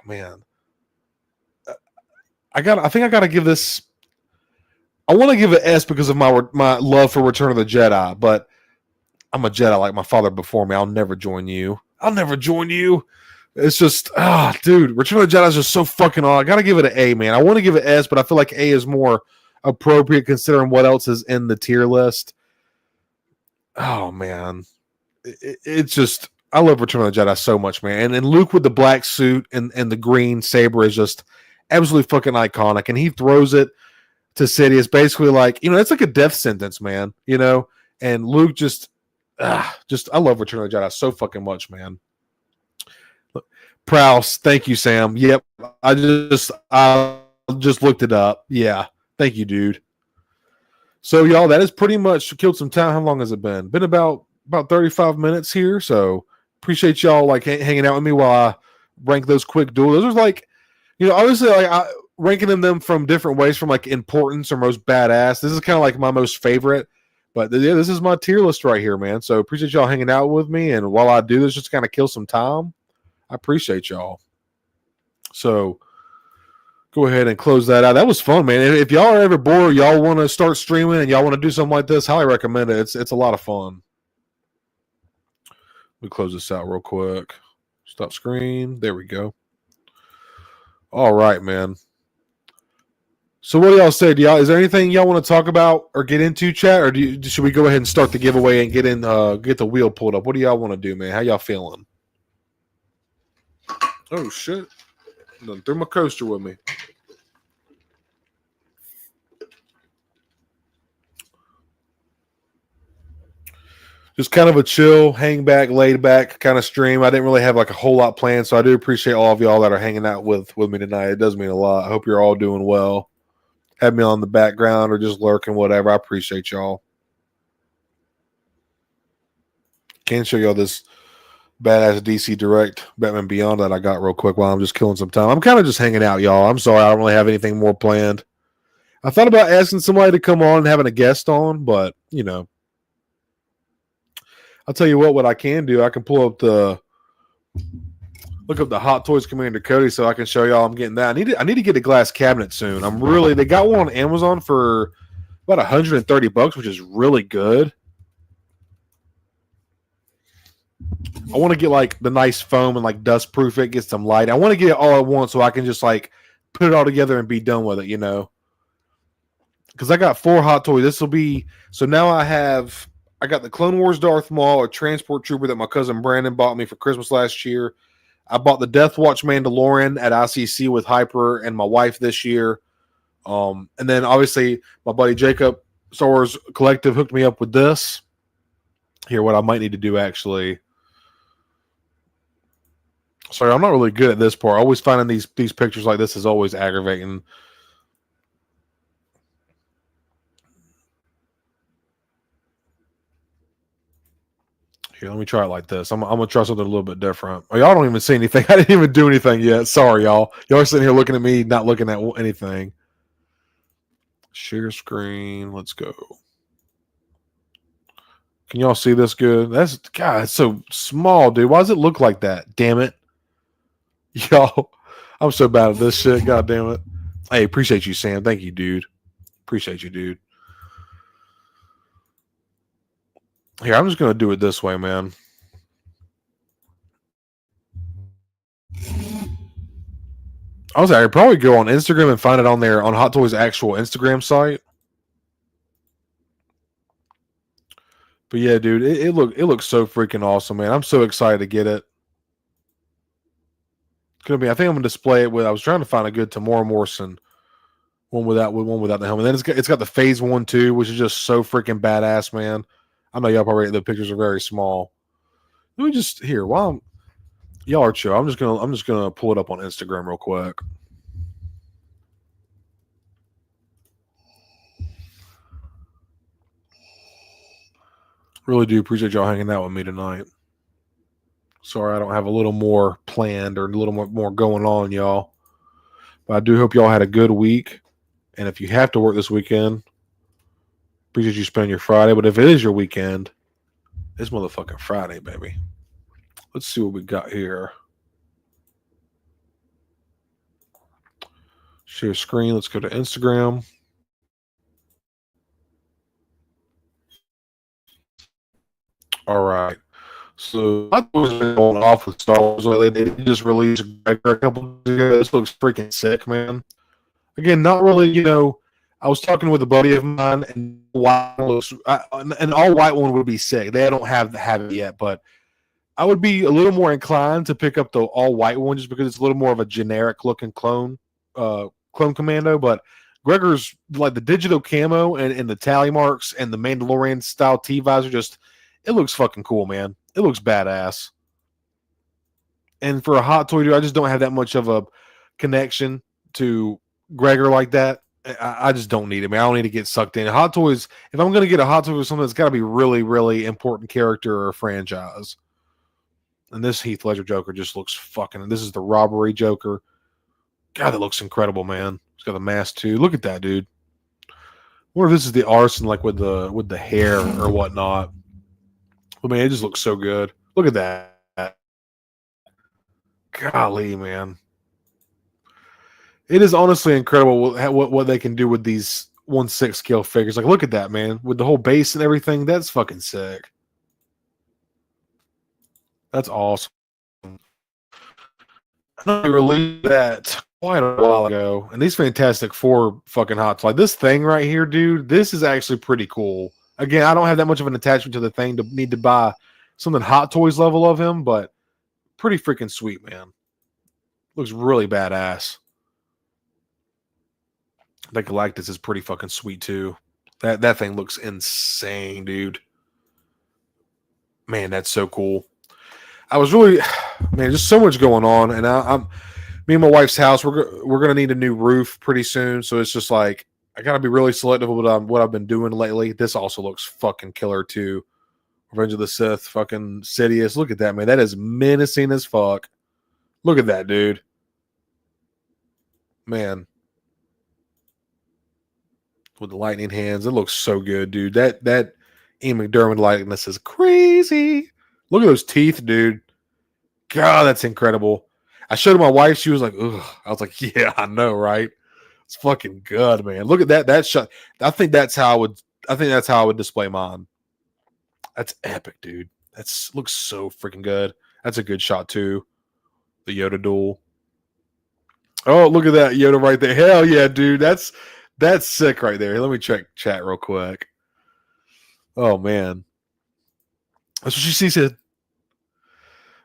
man, I think I gotta give this. I want to give it S because of my love for Return of the Jedi, but I'm a Jedi like my father before me. I'll never join you. I'll never join you. It's just, dude, Return of the Jedi is just so fucking on. I gotta give it an A, man. I want to give it S, but I feel like A is more appropriate considering what else is in the tier list. Oh man, it's just, I love Return of the Jedi so much, man. And Luke with the black suit and the green saber is just absolutely fucking iconic. And he throws it to Sidious, basically like, it's like a death sentence, man. And Luke just I love Return of the Jedi so fucking much, man. Prowse, thank you, Sam. Yep, I just looked it up. Yeah, thank you, dude. So, y'all, that has pretty much killed some time. How long has it been? Been about 35 minutes here. So, appreciate y'all like hanging out with me while I rank those quick duels. Those are like, obviously, like ranking them from different ways, from like importance or most badass. This is kind of like my most favorite. But yeah, this is my tier list right here, man. So, appreciate y'all hanging out with me. And while I do this, just kind of kill some time. I appreciate y'all. So go ahead and close that out. That was fun, man. If y'all are ever bored, y'all want to start streaming and y'all want to do something like this, highly recommend it. It's a lot of fun. Let me close this out real quick. Stop screen. There we go. All right, man. So what do y'all say? Is there anything y'all want to talk about or get into, chat? Or should we go ahead and start the giveaway and get the wheel pulled up? What do y'all want to do, man? How y'all feeling? Oh, shit. Done threw my coaster with me. Just kind of a chill, hang back, laid back kind of stream. I didn't really have like a whole lot planned, so I do appreciate all of y'all that are hanging out with me tonight. It does mean a lot. I hope you're all doing well. Have me on the background or just lurking, whatever. I appreciate y'all. Can't show y'all this badass DC Direct Batman Beyond that I got real quick while I'm just killing some time. I'm kind of just hanging out, y'all. I'm sorry, I don't really have anything more planned. I thought about asking somebody to come on and having a guest on, but I'll tell you what I can do. I can look up the Hot Toys Commander Cody so I can show y'all I'm getting that. I need to get a glass cabinet soon. They got one on Amazon for about $130, which is really good. I want to get like the nice foam and like dust proof it, get some light. I want to get it all at once so I can just like put it all together and be done with it, Because I got 4 Hot Toys. This will be so now I got the Clone Wars Darth Maul, a transport trooper that my cousin Brandon bought me for Christmas last year. I bought the Death Watch Mandalorian at ICC with Hyper and my wife this year. And then obviously my buddy Jacob, Star Wars Collective, hooked me up with this. Here, what I might need to do actually. Sorry, I'm not really good at this part. Always finding these pictures like this is always aggravating. Here, let me try it like this. I'm going to try something a little bit different. Oh, y'all don't even see anything. I didn't even do anything yet. Sorry, y'all. Y'all are sitting here looking at me, not looking at anything. Share screen. Let's go. Can y'all see this good? God, it's so small, dude. Why does it look like that? Damn it. Y'all, I'm so bad at this shit. God damn it. Hey, appreciate you, Sam. Thank you, dude. Appreciate you, dude. Here, I'm just going to do it this way, man. I could probably go on Instagram and find it on there on Hot Toys' actual Instagram site. But yeah, dude, it looks so freaking awesome, man. I'm so excited to get it. I think I'm gonna display it with. I was trying to find a good Tamora Morrison one without the helmet. Then it's got the Phase 1 too, which is just so freaking badass, man. I know y'all probably the pictures are very small. Let me just here while y'all are chill. I'm just gonna pull it up on Instagram real quick. Really do appreciate y'all hanging out with me tonight. Sorry I don't have a little more planned or a little more going on, y'all. But I do hope y'all had a good week. And if you have to work this weekend, appreciate you spending your Friday. But if it is your weekend, it's motherfucking Friday, baby. Let's see what we got here. Share screen. Let's go to Instagram. All right. So Hot Toys been going off with Star Wars lately. They just released a couple days ago. This looks freaking sick, man. Again, not really, I was talking with a buddy of mine, and an all white one would be sick. They don't have it yet, but I would be a little more inclined to pick up the all white one just because it's a little more of a generic looking clone commando. But Gregor's like the digital camo and the tally marks and the Mandalorian style T visor, it looks fucking cool, man. It looks badass. And for a hot toy dude, I just don't have that much of a connection to Gregor like that. I just don't need it, man. I don't need to get sucked in. Hot toys, if I'm going to get a hot toy for something, it's got to be really, really important character or franchise. And this Heath Ledger Joker just looks fucking. This is the robbery Joker. God, that looks incredible, man. He's got the mask too. Look at that, dude. I wonder if this is the Artisan, like with the hair or whatnot. But man, it just looks so good. Look at that. Golly, man. It is honestly incredible what they can do with these 1/6 scale figures. Like, look at that, man. With the whole base and everything, that's fucking sick. That's awesome. I released that quite a while ago, and these Fantastic Four fucking hot. Like this thing right here, dude. This is actually pretty cool. Again, I don't have that much of an attachment to the thing to need to buy something Hot Toys level of him, but pretty freaking sweet, man. Looks really badass. That Galactus is pretty fucking sweet too. That thing looks insane, dude. Man, that's so cool. I was really, man, just so much going on, and me and my wife's house. We're gonna need a new roof pretty soon, so it's just like I gotta be really selective with what I've been doing lately. This also looks fucking killer too. Revenge of the Sith, fucking Sidious. Look at that, man. That is menacing as fuck. Look at that, dude. Man. With the lightning hands. It looks so good, dude. That Ian McDermott likeness is crazy. Look at those teeth, dude. God, that's incredible. I showed my wife. She was like, ugh. I was like, yeah, I know, right? It's fucking good, man. Look at that shot. I think that's how I would display mine. That's epic, dude. Looks so freaking good. That's a good shot too. The Yoda duel. Oh, look at that Yoda right there. Hell yeah, dude. That's sick right there. Let me check chat real quick. Oh man. That's what she said.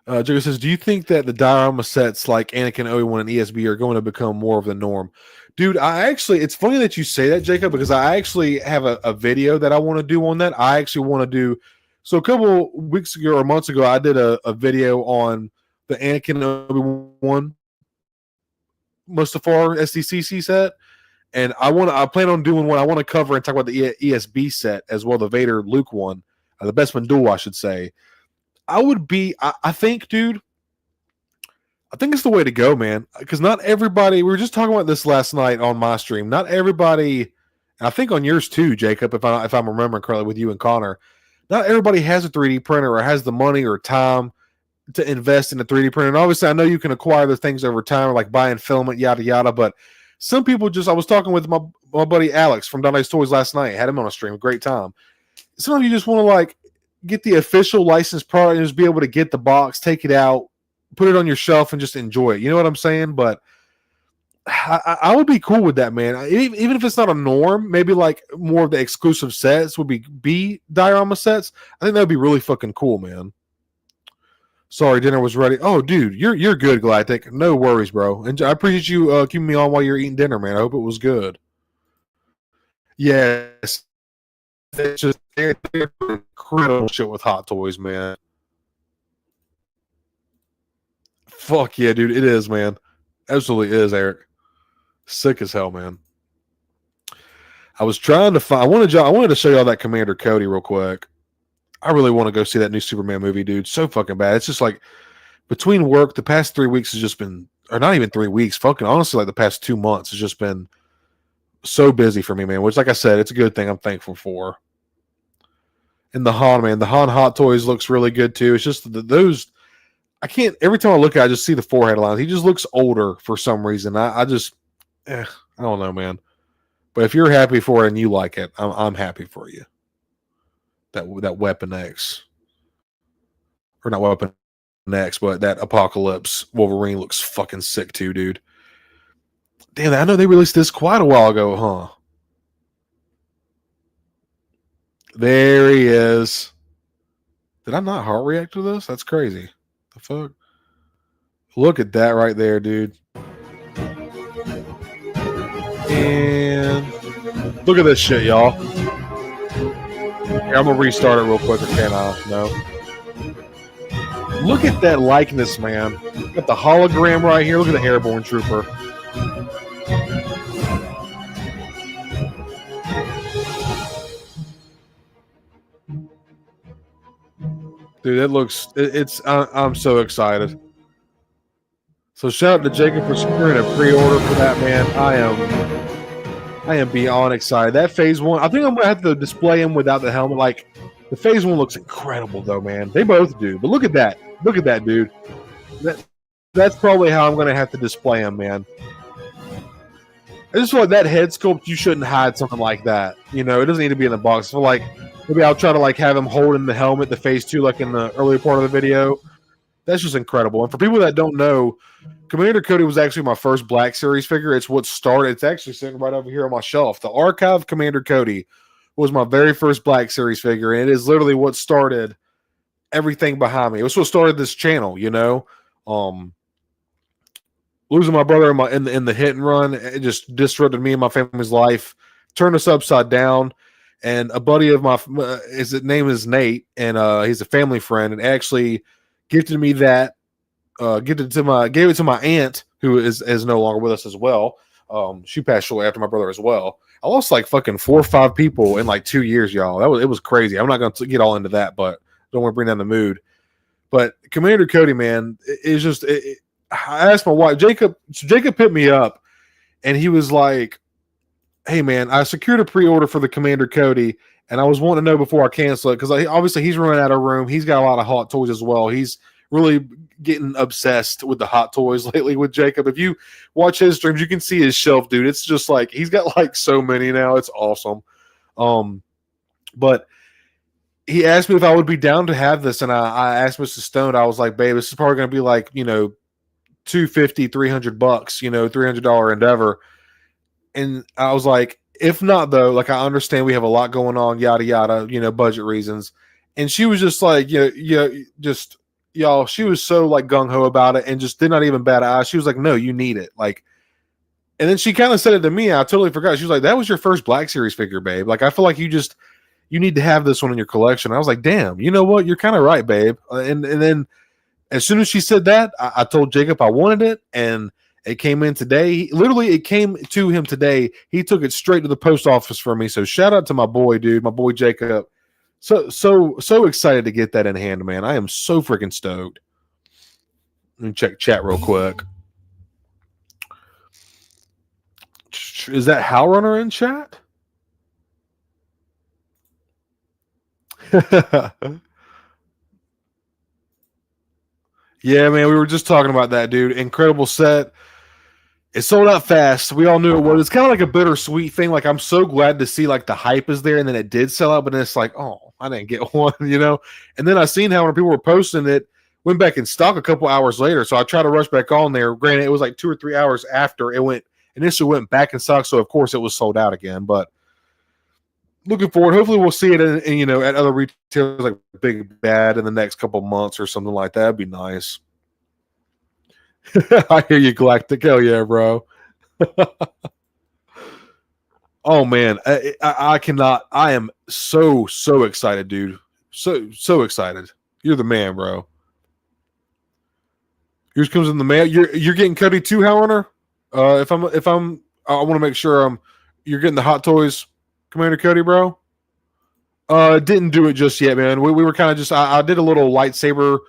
Joe says, do you think that the diorama sets like Anakin, Obi-Wan, and ESB are going to become more of the norm? Dude, it's funny that you say that, Jacob, because I actually have a video that I want to do on that. I actually want to do. So a couple weeks ago or months ago, I did a video on the Anakin and Obi-Wan Mustafar SDCC set. And I plan on doing one. I want to cover and talk about the ESB set as well, the Vader Luke one, the Bespin duel, I should say. I think, dude, I think it's the way to go, man. Because not everybody, we were just talking about this last night on my stream. Not everybody, and I think on yours too, Jacob, if I'm remembering correctly with you and Connor, not everybody has a 3D printer or has the money or time to invest in a 3D printer. And obviously, I know you can acquire the things over time, like buying filament, yada, yada. But some people I was talking with my buddy Alex from Don Nice Toys last night. Had him on a stream. Great time. Sometimes you just want to like get the official licensed product and just be able to get the box, take it out, put it on your shelf, and just enjoy it. You know what I'm saying? But I would be cool with that, man. Even if it's not a norm, maybe like more of the exclusive sets would be diorama sets. I think that would be really fucking cool, man. Sorry, dinner was ready. Oh, dude, you're good, Galactic. No worries, bro. And I appreciate you keeping me on while you're eating dinner, man. I hope it was good. Yes. It's just incredible shit with Hot Toys, man. Fuck yeah, dude. It is, man. Absolutely is, Eric. Sick as hell, man. I was trying to find. I wanted to show y'all that Commander Cody real quick. I really want to go see that new Superman movie, dude. So fucking bad. It's just like between work, the past 3 weeks has just been, or not even 3 weeks. Fucking honestly, like the past 2 months has just been so busy for me, man. Which, like I said, it's a good thing. I'm thankful for. And the Han, man, the Han Hot Toys looks really good too. It's just those. I can't. Every time I look at it, I just see the forehead lines. He just looks older for some reason. I just, I don't know, man. But if you're happy for it and you like it, I'm happy for you. That Weapon X. or not Weapon X, but that Apocalypse Wolverine looks fucking sick too, dude. Damn, I know they released this quite a while ago, huh? There he is. Did I not heart react to this? That's crazy. The fuck? Look at that right there, dude. And look at this shit, y'all. Here, I'm gonna restart it real quick, or can I? No. Look at that likeness, man. Got the hologram right here. Look at the Airborne Trooper. Dude, it looks. I'm so excited. So shout out to Jacob for securing a pre-order for that, man. I am beyond excited. That Phase 1, I think I'm gonna have to display him without the helmet. Like, the Phase 1 looks incredible, though, man. They both do. But look at that. Look at that, dude. That's probably how I'm gonna have to display him, man. I just feel like that head sculpt, you shouldn't hide something like that. You know, it doesn't need to be in the box. So, like, maybe I'll try to like have him holding the helmet, the Phase 2, like in the earlier part of the video. That's just incredible. And for people that don't know, Commander Cody was actually my first Black Series figure. It's what started. It's actually sitting right over here on my shelf. The Archive Commander Cody was my very first Black Series figure, and it is literally what started everything behind me. It was what started this channel, you know. Losing my brother in the hit and run, it just disrupted me and my family's life, turned us upside down. And a buddy of my his name is Nate, and he's a family friend, and actually gifted me that. Gave it to my aunt, who is no longer with us as well. She passed away after my brother as well. I lost like fucking 4 or 5 people in like 2 years, y'all. It was crazy. I'm not going to get all into that, but don't want to bring down the mood. But Commander Cody, man, is just. I asked my wife, Jacob hit me up, and he was like, "Hey, man, I secured a pre-order for the Commander Cody, and I was wanting to know before I cancel it because obviously he's running out of room. He's got a lot of Hot Toys as well. He's really getting obsessed with the Hot Toys lately with Jacob. If you watch his streams, you can see his shelf, dude. It's just like he's got like so many now. It's awesome. But he asked me if I would be down to have this, and I asked Mr. Stone. I was like, babe, this is probably going to be like, you know, $250, $300, you know, $300 endeavor. And I was like, if not, though, like, I understand we have a lot going on, yada yada, you know, budget reasons. And she was just like, just y'all, she was so like gung-ho about it and just did not even bat an eye. She was like, no, you need it. Like, and then she kind of said it to me. I totally forgot. She was like, that was your first Black Series figure, babe. Like, I feel like you need to have this one in your collection. I was like, damn, you know what? You're kind of right, babe. And then as soon as she said that, I told Jacob I wanted it, and it came in today. Literally, it came to him today. He took it straight to the post office for me. So shout out to my boy, dude, my boy Jacob. So excited to get that in hand, man. I am so freaking stoked. Let me check chat real quick. Is that HowlrunnerBase in chat? Yeah, man, we were just talking about that, dude. Incredible set. It sold out fast. We all knew it was. It's kind of like a bittersweet thing. Like, I'm so glad to see like the hype is there, and then it did sell out, but then it's like, oh, I didn't get one, you know. And then I seen how when people were posting it, went back in stock a couple hours later. So I tried to rush back on there. Granted, it was like 2 or 3 hours after it initially went back in stock. So of course it was sold out again. But looking forward, hopefully we'll see it in you know, at other retailers like Big Bad in the next couple months or something like that. That'd be nice. I hear you, Galactic. Hell yeah, bro. Oh man, I cannot. I am so excited, dude. So excited. You're the man, bro. Yours comes in the mail. You're getting Cody too, HowlrunnerBase. I want to make sure you're getting the Hot Toys Commander Cody, bro. Didn't do it just yet, man. We were kind of just. I did a little lightsaber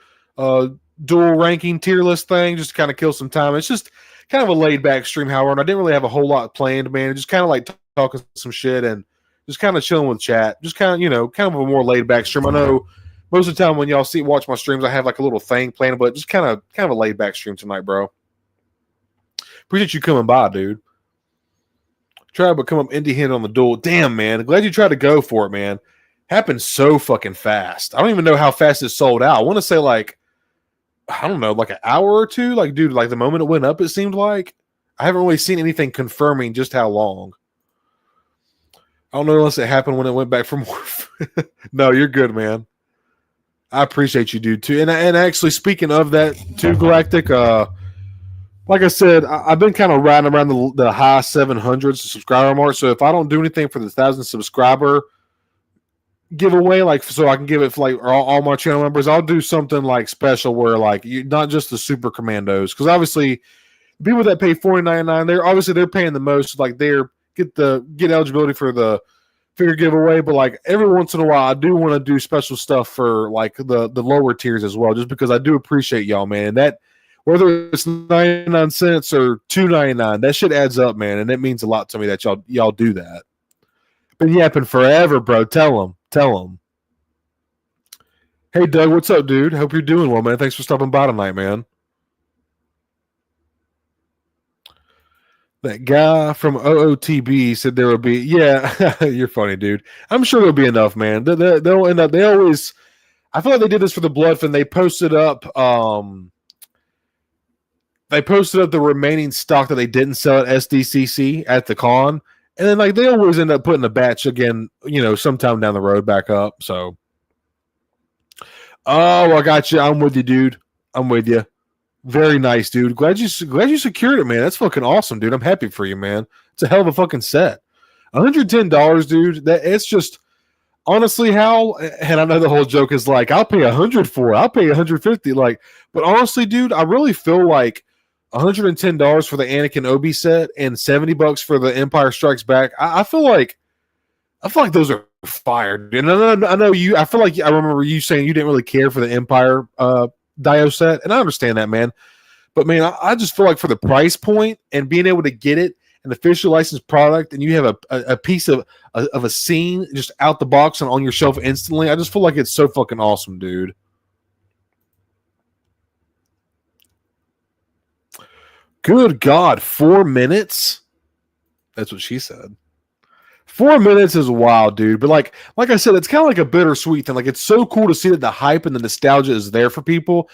dual ranking tier list thing just to kind of kill some time. It's just kind of a laid back stream, HowlrunnerBase. I didn't really have a whole lot planned, man. Just kind of like talking some shit and just kind of chilling with chat. Just kind of, you know, kind of a more laid back stream. I know most of the time when y'all watch my streams, I have like a little thing planned, but just kind of a laid back stream tonight, bro. Appreciate you coming by, dude. Try to become up indie hand on the duel. Damn, man. Glad you tried to go for it, man. Happened so fucking fast. I don't even know how fast it sold out. I want to say like, I don't know, like an hour or two. Like, dude, like the moment it went up, it seemed like. I haven't really seen anything confirming just how long. I don't know unless it happened when it went back for more. No, you're good, man. I appreciate you, dude, too. And actually, speaking of that, too, Galactic, like I said, I've been kind of riding around the high 700s subscriber mark. So if I don't do anything for the 1,000 subscriber giveaway, like so I can give it for like all my channel members, I'll do something like special where like not just the Super Commandos, because obviously people that pay $40.99, they're paying the most. Like they're get eligibility for the figure giveaway, but like every once in a while, I do want to do special stuff for like the lower tiers as well, just because I do appreciate y'all, man. And that whether it's 99 cents or $2.99, that shit adds up, man, and it means a lot to me that y'all do that. Been yapping forever, bro. Tell them. Hey, Doug, what's up, dude? Hope you're doing well, man. Thanks for stopping by tonight, man. That guy from OOTB said there will be. Yeah, you're funny, dude. I'm sure there'll be enough, man. They'll end up. They always. I feel like they did this for the Blood Fin. They posted up. They posted up the remaining stock that they didn't sell at SDCC at the con, and then like they always end up putting a batch again, sometime down the road back up. So, I got you. I'm with you, dude. I'm with you. Very nice, dude. Glad you secured it, man. That's fucking awesome, dude. I'm happy for you, man. It's a hell of a fucking set. $110, dude. That it's just honestly how. And I know the whole joke is like, I'll pay $100 for it. I'll pay $150. Like, but honestly, dude, I really feel like $110 for the Anakin Obi set and $70 for the Empire Strikes Back. I feel like those are fired. And I know you. I feel like I remember you saying you didn't really care for the Empire Dio set, and I understand that, man. But man, I just feel like for the price point and being able to get it an official licensed product, and you have a piece of a scene just out the box and on your shelf instantly, I just feel like it's so fucking awesome, dude. Good God, 4 minutes? That's what she said. 4 minutes is wild, dude. But like I said, it's kind of like a bittersweet thing. Like it's so cool to see that the hype and the nostalgia is there for people.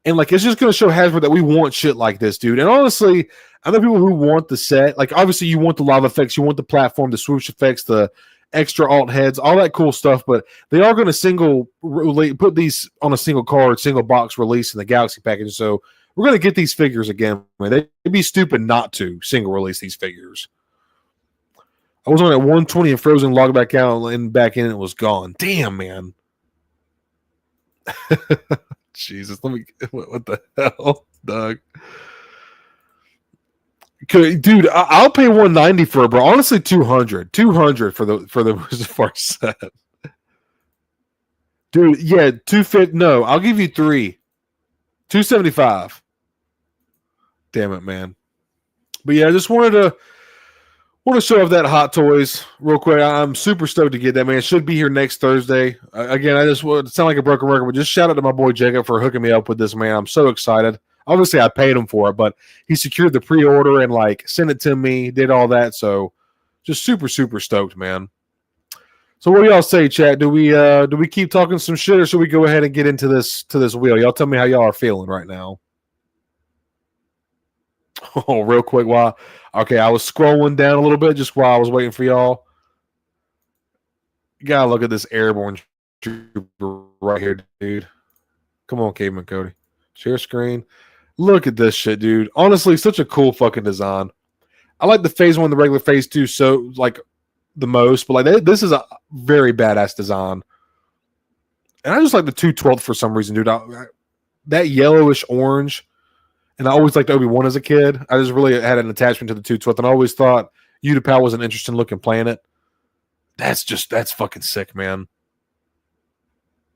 And like it's just going to show Hasbro that we want shit like this, dude. And honestly, I know people who want the set. Like obviously you want the lava effects, you want the platform, the swoosh effects, the extra alt heads, all that cool stuff. But they are going to put these on a single card, single box release in the Galaxy package. So we're going to get these figures again. Man, they'd be stupid not to single release these figures. I was on at 120 and frozen, logged back out and back in, and it was gone. Damn, man. Jesus, what the hell, Doug? Dude, I'll pay $190 for it, bro. Honestly, $200 for the first set. Dude, yeah, $250. No, I'll give you $3. $275. Damn it, man. But yeah, I just wanted to show off that Hot Toys real quick. I'm super stoked to get that, man. It should be here next Thursday. Again, I just want to sound like a broken record, but just shout out to my boy Jacob for hooking me up with this, man. I'm so excited. Obviously, I paid him for it, but he secured the pre-order and like sent it to me, did all that. So just super, super stoked, man. So what do y'all say, chat? Do we keep talking some shit, or should we go ahead and get into this wheel? Y'all tell me how y'all are feeling right now. Oh, real quick, okay, I was scrolling down a little bit just while I was waiting for y'all. You gotta look at this airborne trooper right here, dude. Come on, Caveman Cody. Share screen. Look at this shit, dude. Honestly, such a cool fucking design. I like the phase 1, the regular phase 2, so like the most, but like this is a very badass design. And I just like the 212 for some reason, dude. That yellowish orange. And I always liked Obi-Wan as a kid. I just really had an attachment to the 212, and I always thought Utapau was an interesting looking planet. That's fucking sick, man.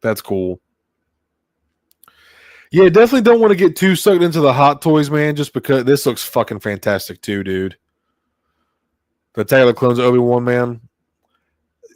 That's cool. Yeah, definitely don't want to get too sucked into the Hot Toys, man, just because this looks fucking fantastic too, dude. The Attack of the Clones Obi-Wan, man.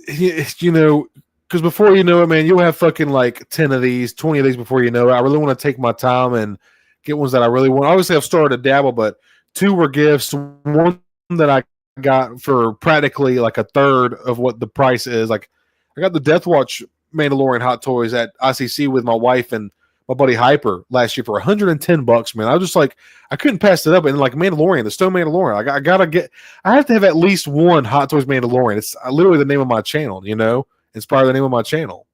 Because before you know it, man, you'll have fucking like 10 of these, 20 of these before you know it. I really want to take my time and get ones that I really want. Obviously, I've started to dabble, but 2 were gifts. One that I got for practically like a third of what the price is. Like, I got the Death Watch Mandalorian Hot Toys at ICC with my wife and my buddy Hyper last year for $110, man. I was just like, I couldn't pass it up. And like Mandalorian, the Stone Mandalorian, I have to have at least one Hot Toys Mandalorian. It's literally the name of my channel, you know? It's probably the name of my channel.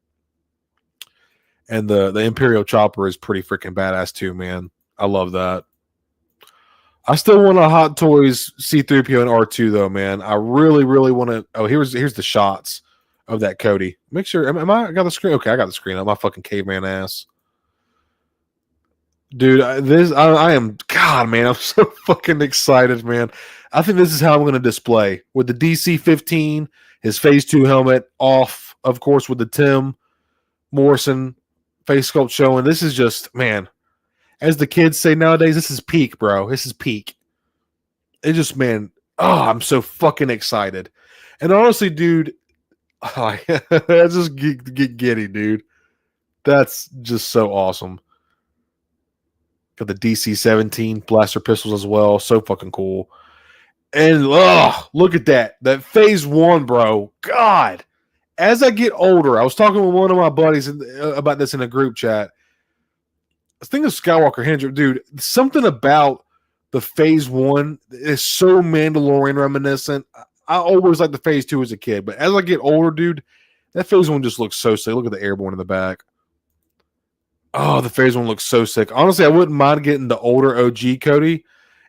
And the Imperial Chopper is pretty freaking badass too, man. I love that. I still want a Hot Toys C-3PO and R2 though, man. I really, really want to. Oh, here's the shots of that Cody. Make sure. I got the screen? Okay, I got the screen up. My fucking caveman ass. Dude, I am, God, man, I'm so fucking excited, man. I think this is how I'm going to display with the DC-15, his Phase 2 helmet off, of course, with the Tim Morrison face sculpt showing. This is just, man, as the kids say nowadays, this is peak, bro. This is peak. It just, man, I'm so fucking excited. And honestly, dude, I just get giddy, dude. That's just so awesome. Got the DC-17 blaster pistols as well. So fucking cool. And look at that. That Phase 1, bro. God. As I get older, I was talking with one of my buddies about this in a group chat. I was thinking of Skywalker Hendrick, dude. Something about the Phase 1 is so Mandalorian reminiscent. I always liked the Phase 2 as a kid, but as I get older, dude, that Phase 1 just looks so sick. Look at the airborne in the back. Oh, the Phase 1 looks so sick. Honestly, I wouldn't mind getting the older OG Cody.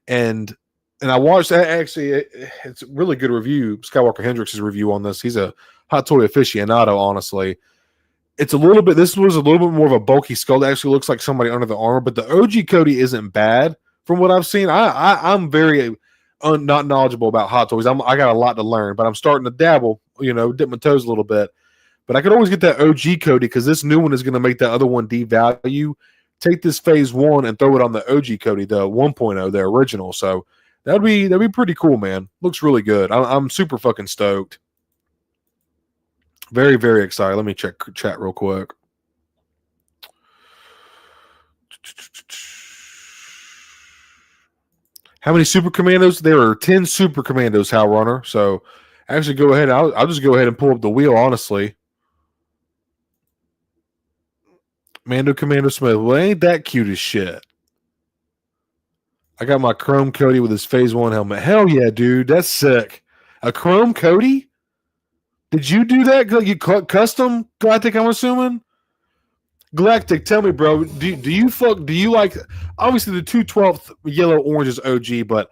And I watched that. Actually, it's a really good review. Skywalker Hendricks' review on this. He's a hot toy aficionado, honestly. This was a little bit more of a bulky skull. It actually looks like somebody under the armor, but the OG Cody isn't bad from what I've seen. I'm very not knowledgeable about hot toys. I got a lot to learn, but I'm starting to dabble, dip my toes a little bit. But I could always get that OG Cody because this new one is going to make that other one devalue. Take this Phase 1 and throw it on the OG Cody, the 1.0, the original. So that'd be pretty cool, man. Looks really good. I'm super fucking stoked. Very, very excited. Let me check chat real quick. How many Super Commandos? There are 10 Super Commandos, HowlRunner. So actually go ahead. I'll just go ahead and pull up the wheel, honestly. Mando Commando Smith. Well, ain't that cute as shit. I got my Chrome Cody with his Phase 1 helmet. Hell yeah, dude. That's sick. A Chrome Cody? Did you do that? You custom Galactic, I'm assuming? Galactic, tell me, bro. Do you like, obviously the 212th yellow orange is OG, but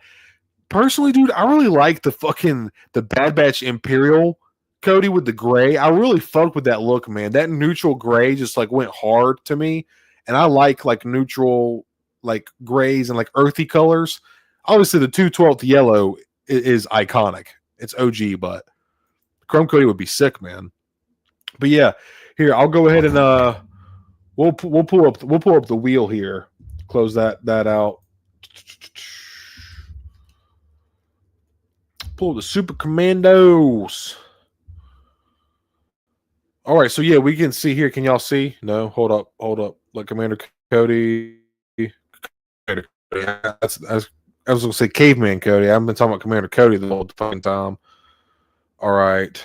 personally, dude, I really like the Bad Batch Imperial Cody with the gray. I really fucked with that look, man. That neutral gray just like went hard to me. And I like neutral like grays and like earthy colors. Obviously the 212th yellow is iconic. It's OG, but Chrome Cody would be sick, man. But yeah, here I'll go ahead and we'll pull up the wheel here. Close that out. Pull the Super Commandos. All right, so yeah, we can see here. Can y'all see? No, hold up. Like Commander Cody. I was gonna say Caveman Cody. I've been talking about Commander Cody the whole fucking time. All right.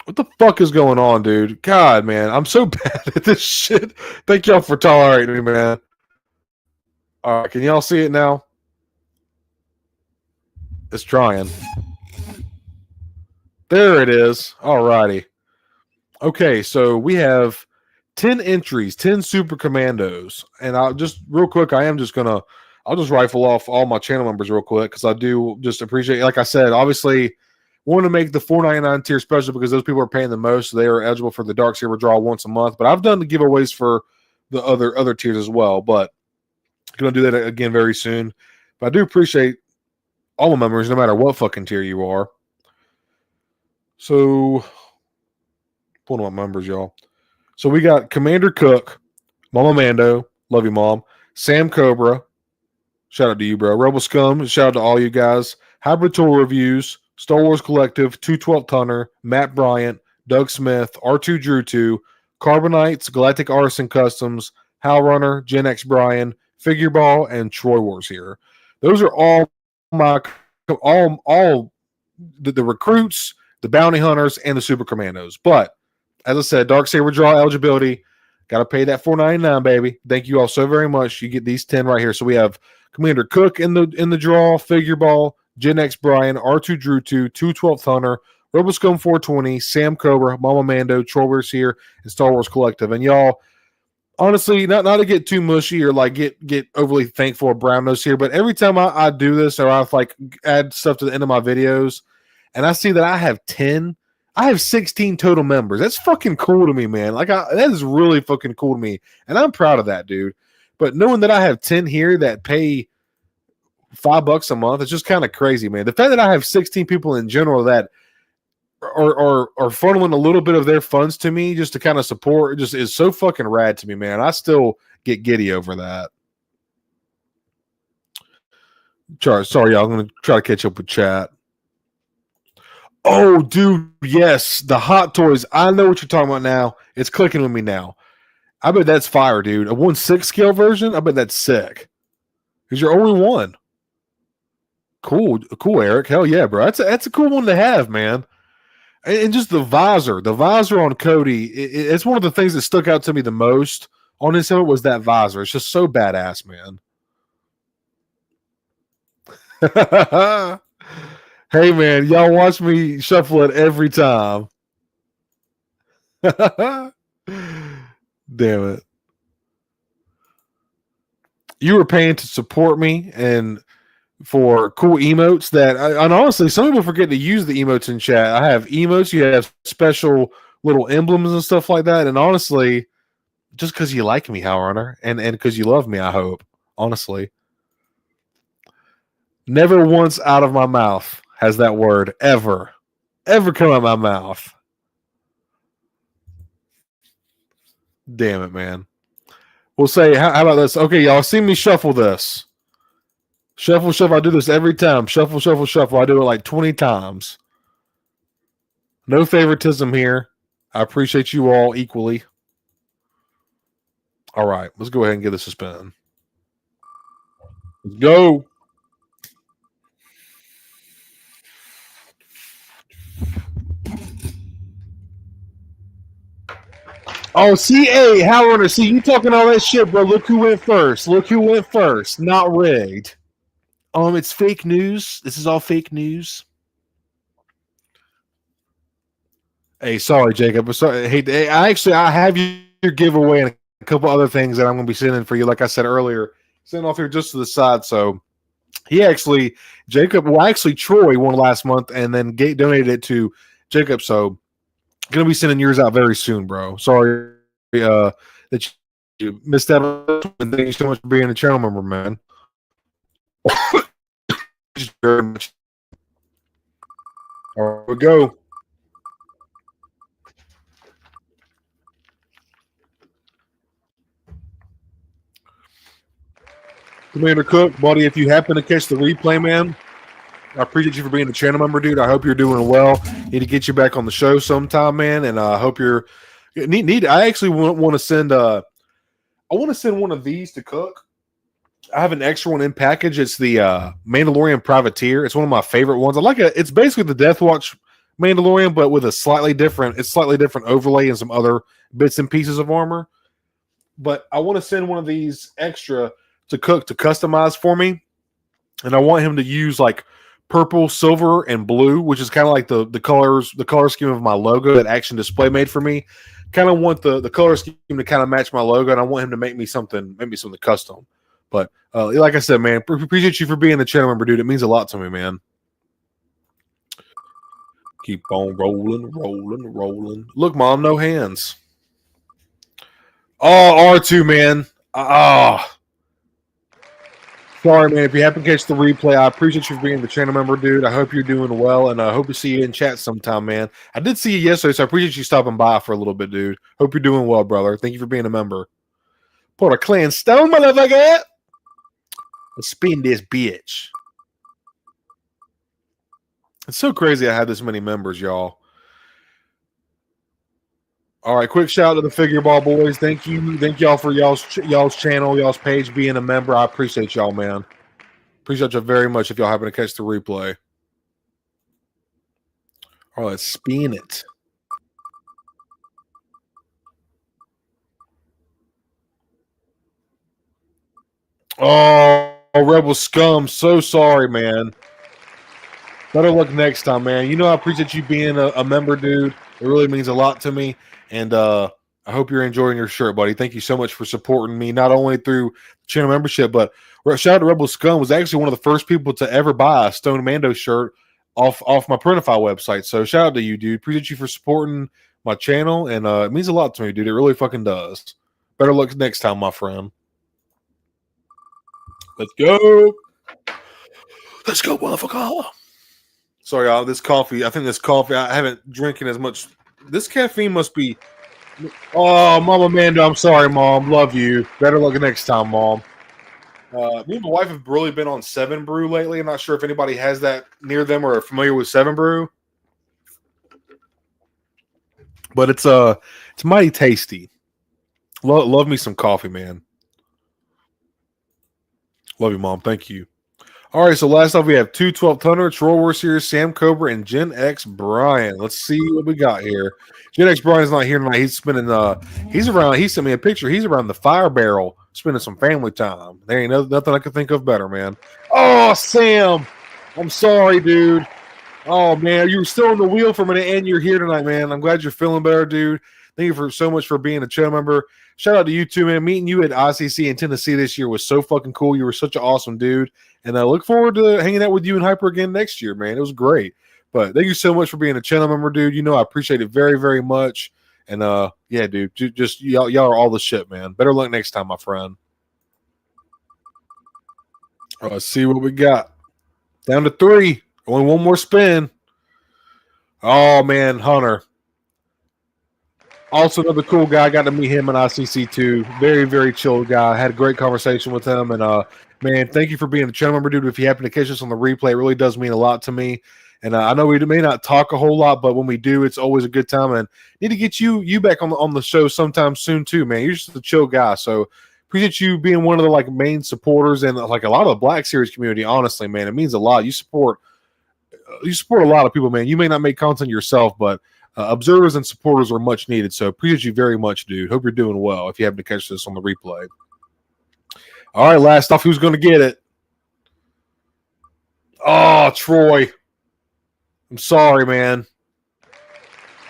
What the fuck is going on, dude? God, man, I'm so bad at this shit. Thank y'all for tolerating me, man. All right, can y'all see it now? It's trying. There it is. All righty. Okay, so we have 10 entries, 10 Super Commandos. And I'll just, real quick, I'll just rifle off all my channel members real quick because I do just appreciate, like I said, obviously, want to make the $4.99 tier special because those people are paying the most. So they are eligible for the Dark Saber draw once a month. But I've done the giveaways for the other tiers as well. But I'm going to do that again very soon. But I do appreciate all the members, no matter what fucking tier you are. So, pulling my members, y'all. So we got Commander Cook, Mama Mando, love you, Mom. Sam Cobra, shout out to you, bro. Rebel Scum, shout out to all you guys. Hybrid Tool Reviews, Star Wars Collective, 212th Hunter, Matt Bryant, Doug Smith, R2 Drew 2, Carbonites, Galactic Artisan Customs, HowlRunner, GenXBrian, Figureball, and TroyWarsHere. Those are all my the recruits the Bounty Hunters, and the Super Commandos. But as I said, Darksaber draw eligibility. Got to pay that $4.99, baby. Thank you all so very much. You get these 10 right here. So we have Commander Cook in the draw, Figureball, GenXBrian, R2 Drew 2, 212th Hunter, RebelScum420, Sam Cobra, Mama Mando, TroyWarsHere, and Star Wars Collective. And y'all, honestly, not to get too mushy or like get overly thankful of Brown Nose here, but every time I do this or I like add stuff to the end of my videos, and I see that I have 16 total members. That's fucking cool to me, man. Like that is really fucking cool to me, and I'm proud of that, dude. But knowing that I have 10 here that pay $5 a month, it's just kind of crazy, man. The fact that I have 16 people in general that are funneling a little bit of their funds to me just to kind of support just is so fucking rad to me, man. I still get giddy over that. Sorry, y'all. I'm going to try to catch up with chat. Oh, dude, yes. The Hot Toys. I know what you're talking about now. It's clicking with me now. I bet that's fire, dude. A 1/6 scale version? I bet that's sick. Because you're only one. Cool, Eric. Hell yeah, bro. That's a cool one to have, man. And just the visor on Cody, it's one of the things that stuck out to me the most on his helmet was that visor. It's just so badass, man. Hey, man, y'all watch me shuffle it every time. Damn it. You were paying to support me and for cool emotes that, and honestly, some people forget to use the emotes in chat. I have emotes, you have special little emblems and stuff like that. And honestly, just because you like me, HowlrunNer, and because you love me, I hope. Honestly, never once out of my mouth has that word ever come out of my mouth. Damn it, man. We'll say, how about this? Okay, y'all see me shuffle this. Shuffle. I do this every time. Shuffle. I do it like 20 times. No favoritism here. I appreciate you all equally. All right, let's go ahead and give this a spin. Let's go. Oh, CA, HowlrunNer. See, you talking all that shit, bro. Look who went first. Not rigged. It's fake news. This is all fake news. Hey, sorry, Jacob. Sorry. Hey, I have your giveaway and a couple other things that I'm going to be sending for you. Like I said earlier, send off here just to the side. So Troy won last month and then donated it to Jacob. So going to be sending yours out very soon, bro. Sorry that you missed out. And thank you so much for being a channel member, man. Very much. All right, we go. Commander Cook, buddy, if you happen to catch the replay, man, I appreciate you for being a channel member, dude. I hope you're doing well. Need to get you back on the show sometime, man, and I hope you're need. I actually want to send one of these to Cook. I have an extra one in package. It's the Mandalorian Privateer. It's one of my favorite ones. It's basically the Death Watch Mandalorian, but with a slightly different overlay and some other bits and pieces of armor. But I want to send one of these extra to Cook to customize for me. And I want him to use like purple, silver, and blue, which is kind of like the color scheme of my logo that Action Display made for me. Kind of want the color scheme to kind of match my logo, and I want him to make me something custom. But like I said, man, appreciate you for being the channel member, dude. It means a lot to me, man. Keep on rolling. Look, Mom, no hands. Oh, R2, man. Sorry, man. If you happen to catch the replay, I appreciate you for being the channel member, dude. I hope you're doing well, and I hope to see you in chat sometime, man. I did see you yesterday, so I appreciate you stopping by for a little bit, dude. Hope you're doing well, brother. Thank you for being a member. Put a clan stone, motherfucker. Let's spin this bitch. It's so crazy I have this many members, y'all. All right, quick shout out to the Figureball boys. Thank y'all for y'all's channel, y'all's page, being a member. I appreciate y'all, man. Appreciate you very much if y'all happen to catch the replay. Oh, let's spin it. Oh, Rebel Scum, so sorry, man. Better luck next time, man. You know I appreciate you being a member, dude. It really means a lot to me. And I hope you're enjoying your shirt, buddy. Thank you so much for supporting me, not only through channel membership, but shout out to Rebel Scum was actually one of the first people to ever buy a Stone Mando shirt off my Printify website. So shout out to you, dude. Appreciate you for supporting my channel, and it means a lot to me, dude. It really fucking does. Better luck next time, my friend. Let's go. Let's go, motherfucker. Sorry, y'all. This coffee, I think this coffee, I haven't drinking as much. This caffeine must be. Oh, Mama Mando, I'm sorry, Mom. Love you. Better luck next time, Mom. Me and my wife have really been on 7 Brew lately. I'm not sure if anybody has that near them or are familiar with 7 Brew. But it's mighty tasty. Love me some coffee, man. Love you, Mom. Thank you. All right, so last off, we have 212 Thunder, TroyWarsHere, Sam Cobra, and GenXBrian. Let's see what we got here. GenXBrian is not here tonight. He's spending, he's around, he sent me a picture. He's around the fire barrel, spending some family time. There ain't nothing I can think of better, man. Oh, Sam, I'm sorry, dude. Oh, man, you were still on the wheel for a minute, and you're here tonight, man. I'm glad you're feeling better, dude. Thank you so much for being a channel member. Shout out to you too, man. Meeting you at ICC in Tennessee this year was so fucking cool. You were such an awesome dude. And I look forward to hanging out with you and Hyper again next year, man. It was great. But thank you so much for being a channel member, dude. You know I appreciate it very, very much. And yeah, dude, just y'all are all the shit, man. Better luck next time, my friend. Let's see what we got. Down to 3. Only one more spin. Oh, man, Hunter. Also, another cool guy. I got to meet him in ICC too. Very, very chill guy. I had a great conversation with him. And, man, thank you for being a channel member, dude. If you happen to catch us on the replay, it really does mean a lot to me. And I know we may not talk a whole lot, but when we do, it's always a good time. And need to get you back on the show sometime soon too, man. You're just a chill guy. So appreciate you being one of the like main supporters and like a lot of the Black Series community. Honestly, man, it means a lot. You support a lot of people, man. You may not make content yourself, but observers and supporters are much needed. So appreciate you very much, dude. Hope you're doing well if you happen to catch this on the replay. All right, last off, who's going to get it? Oh, Troy. I'm sorry, man.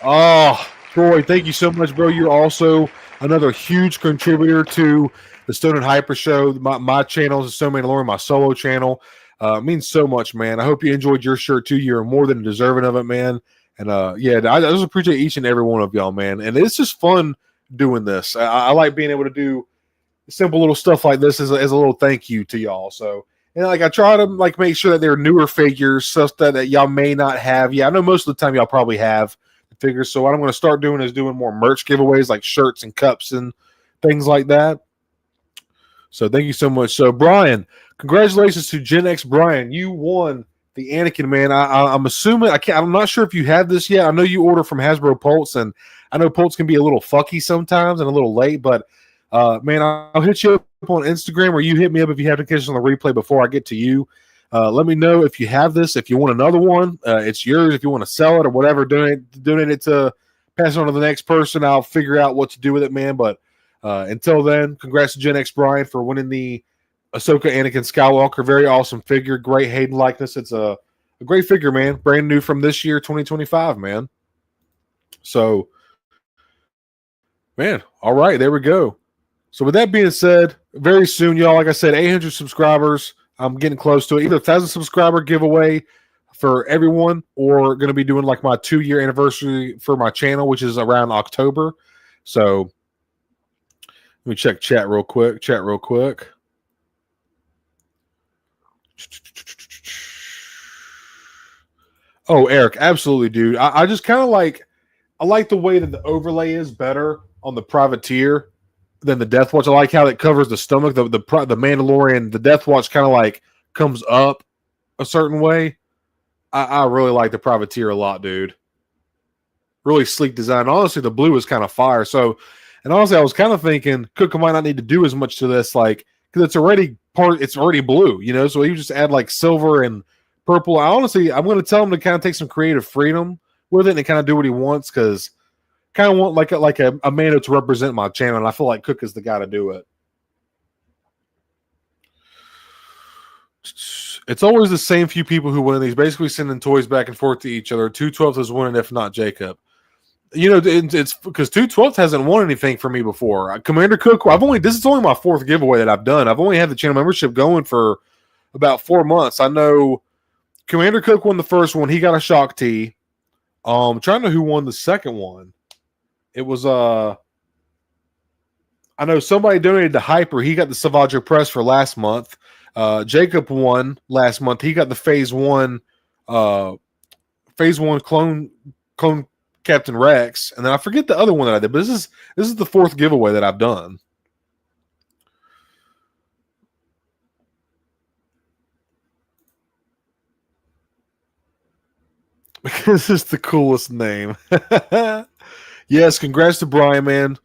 Oh, Troy, thank you so much, bro. You're also another huge contributor to the Stone and Hyper Show. My channel is Stone Mandalorian, my solo channel. It means so much, man. I hope you enjoyed your shirt, too. You're more than deserving of it, man. And, yeah, I just appreciate each and every one of y'all, man. And it's just fun doing this. I like being able to do simple little stuff like this as a little thank you to y'all. So, and like I try to like make sure that they're newer figures, stuff that y'all may not have. Yeah, I know most of the time y'all probably have the figures. So what I'm going to start doing is doing more merch giveaways like shirts and cups and things like that. So thank you so much. So Brian, congratulations to GenXBrian. You won the Anakin, man. I'm assuming I'm not sure if you have this yet. I know you order from Hasbro Pulse, and I know Pulse can be a little fucky sometimes and a little late, but man, I'll hit you up on Instagram, or you hit me up if you have to catch it on the replay before I get to you. Let me know if you have this. If you want another one, it's yours. If you want to sell it or whatever, donate it to pass it on to the next person. I'll figure out what to do with it, man. But until then, congrats to GenXBrian for winning the Ahsoka Anakin Skywalker. Very awesome figure. Great Hayden likeness. It's a great figure, man. Brand new from this year, 2025, man. So, man, all right, there we go. So with that being said, very soon, y'all, like I said, 800 subscribers. I'm getting close to it. Either 1,000 subscriber giveaway for everyone, or going to be doing like my 2-year anniversary for my channel, which is around October. So let me check chat real quick. Oh, Eric, absolutely, dude. I just kind of like, I like the way that the overlay is better on the Privateer than the Death Watch. I like how it covers the stomach. The Mandalorian, the Death Watch kind of like comes up a certain way. I really like the Privateer a lot, dude. Really sleek design. Honestly, the blue is kind of fire. So, and honestly, I was kind of thinking Cook might not need to do as much to this, like, because it's already blue, you know. So you just add like silver and purple. I'm going to tell him to kind of take some creative freedom with it and kind of do what he wants, because kind of want like a Mando to represent my channel, and I feel like Cook is the guy to do it. It's always the same few people who win these, basically sending toys back and forth to each other. 212 is winning, if not Jacob. You know, it's because 212 hasn't won anything for me before. Commander Cook, this is only my 4th giveaway that I've done. I've only had the channel membership going for about 4 months. I know Commander Cook won the first one. He got a Shock T. Trying to know who won the second one. It was I know somebody donated to Hyper. He got the Salvaggio Press for last month. Jacob won last month. He got the Phase 1 clone Captain Rex, and then I forget the other one that I did, but this is the 4th giveaway that I've done. This is the coolest name. Yes, congrats to Brian, man.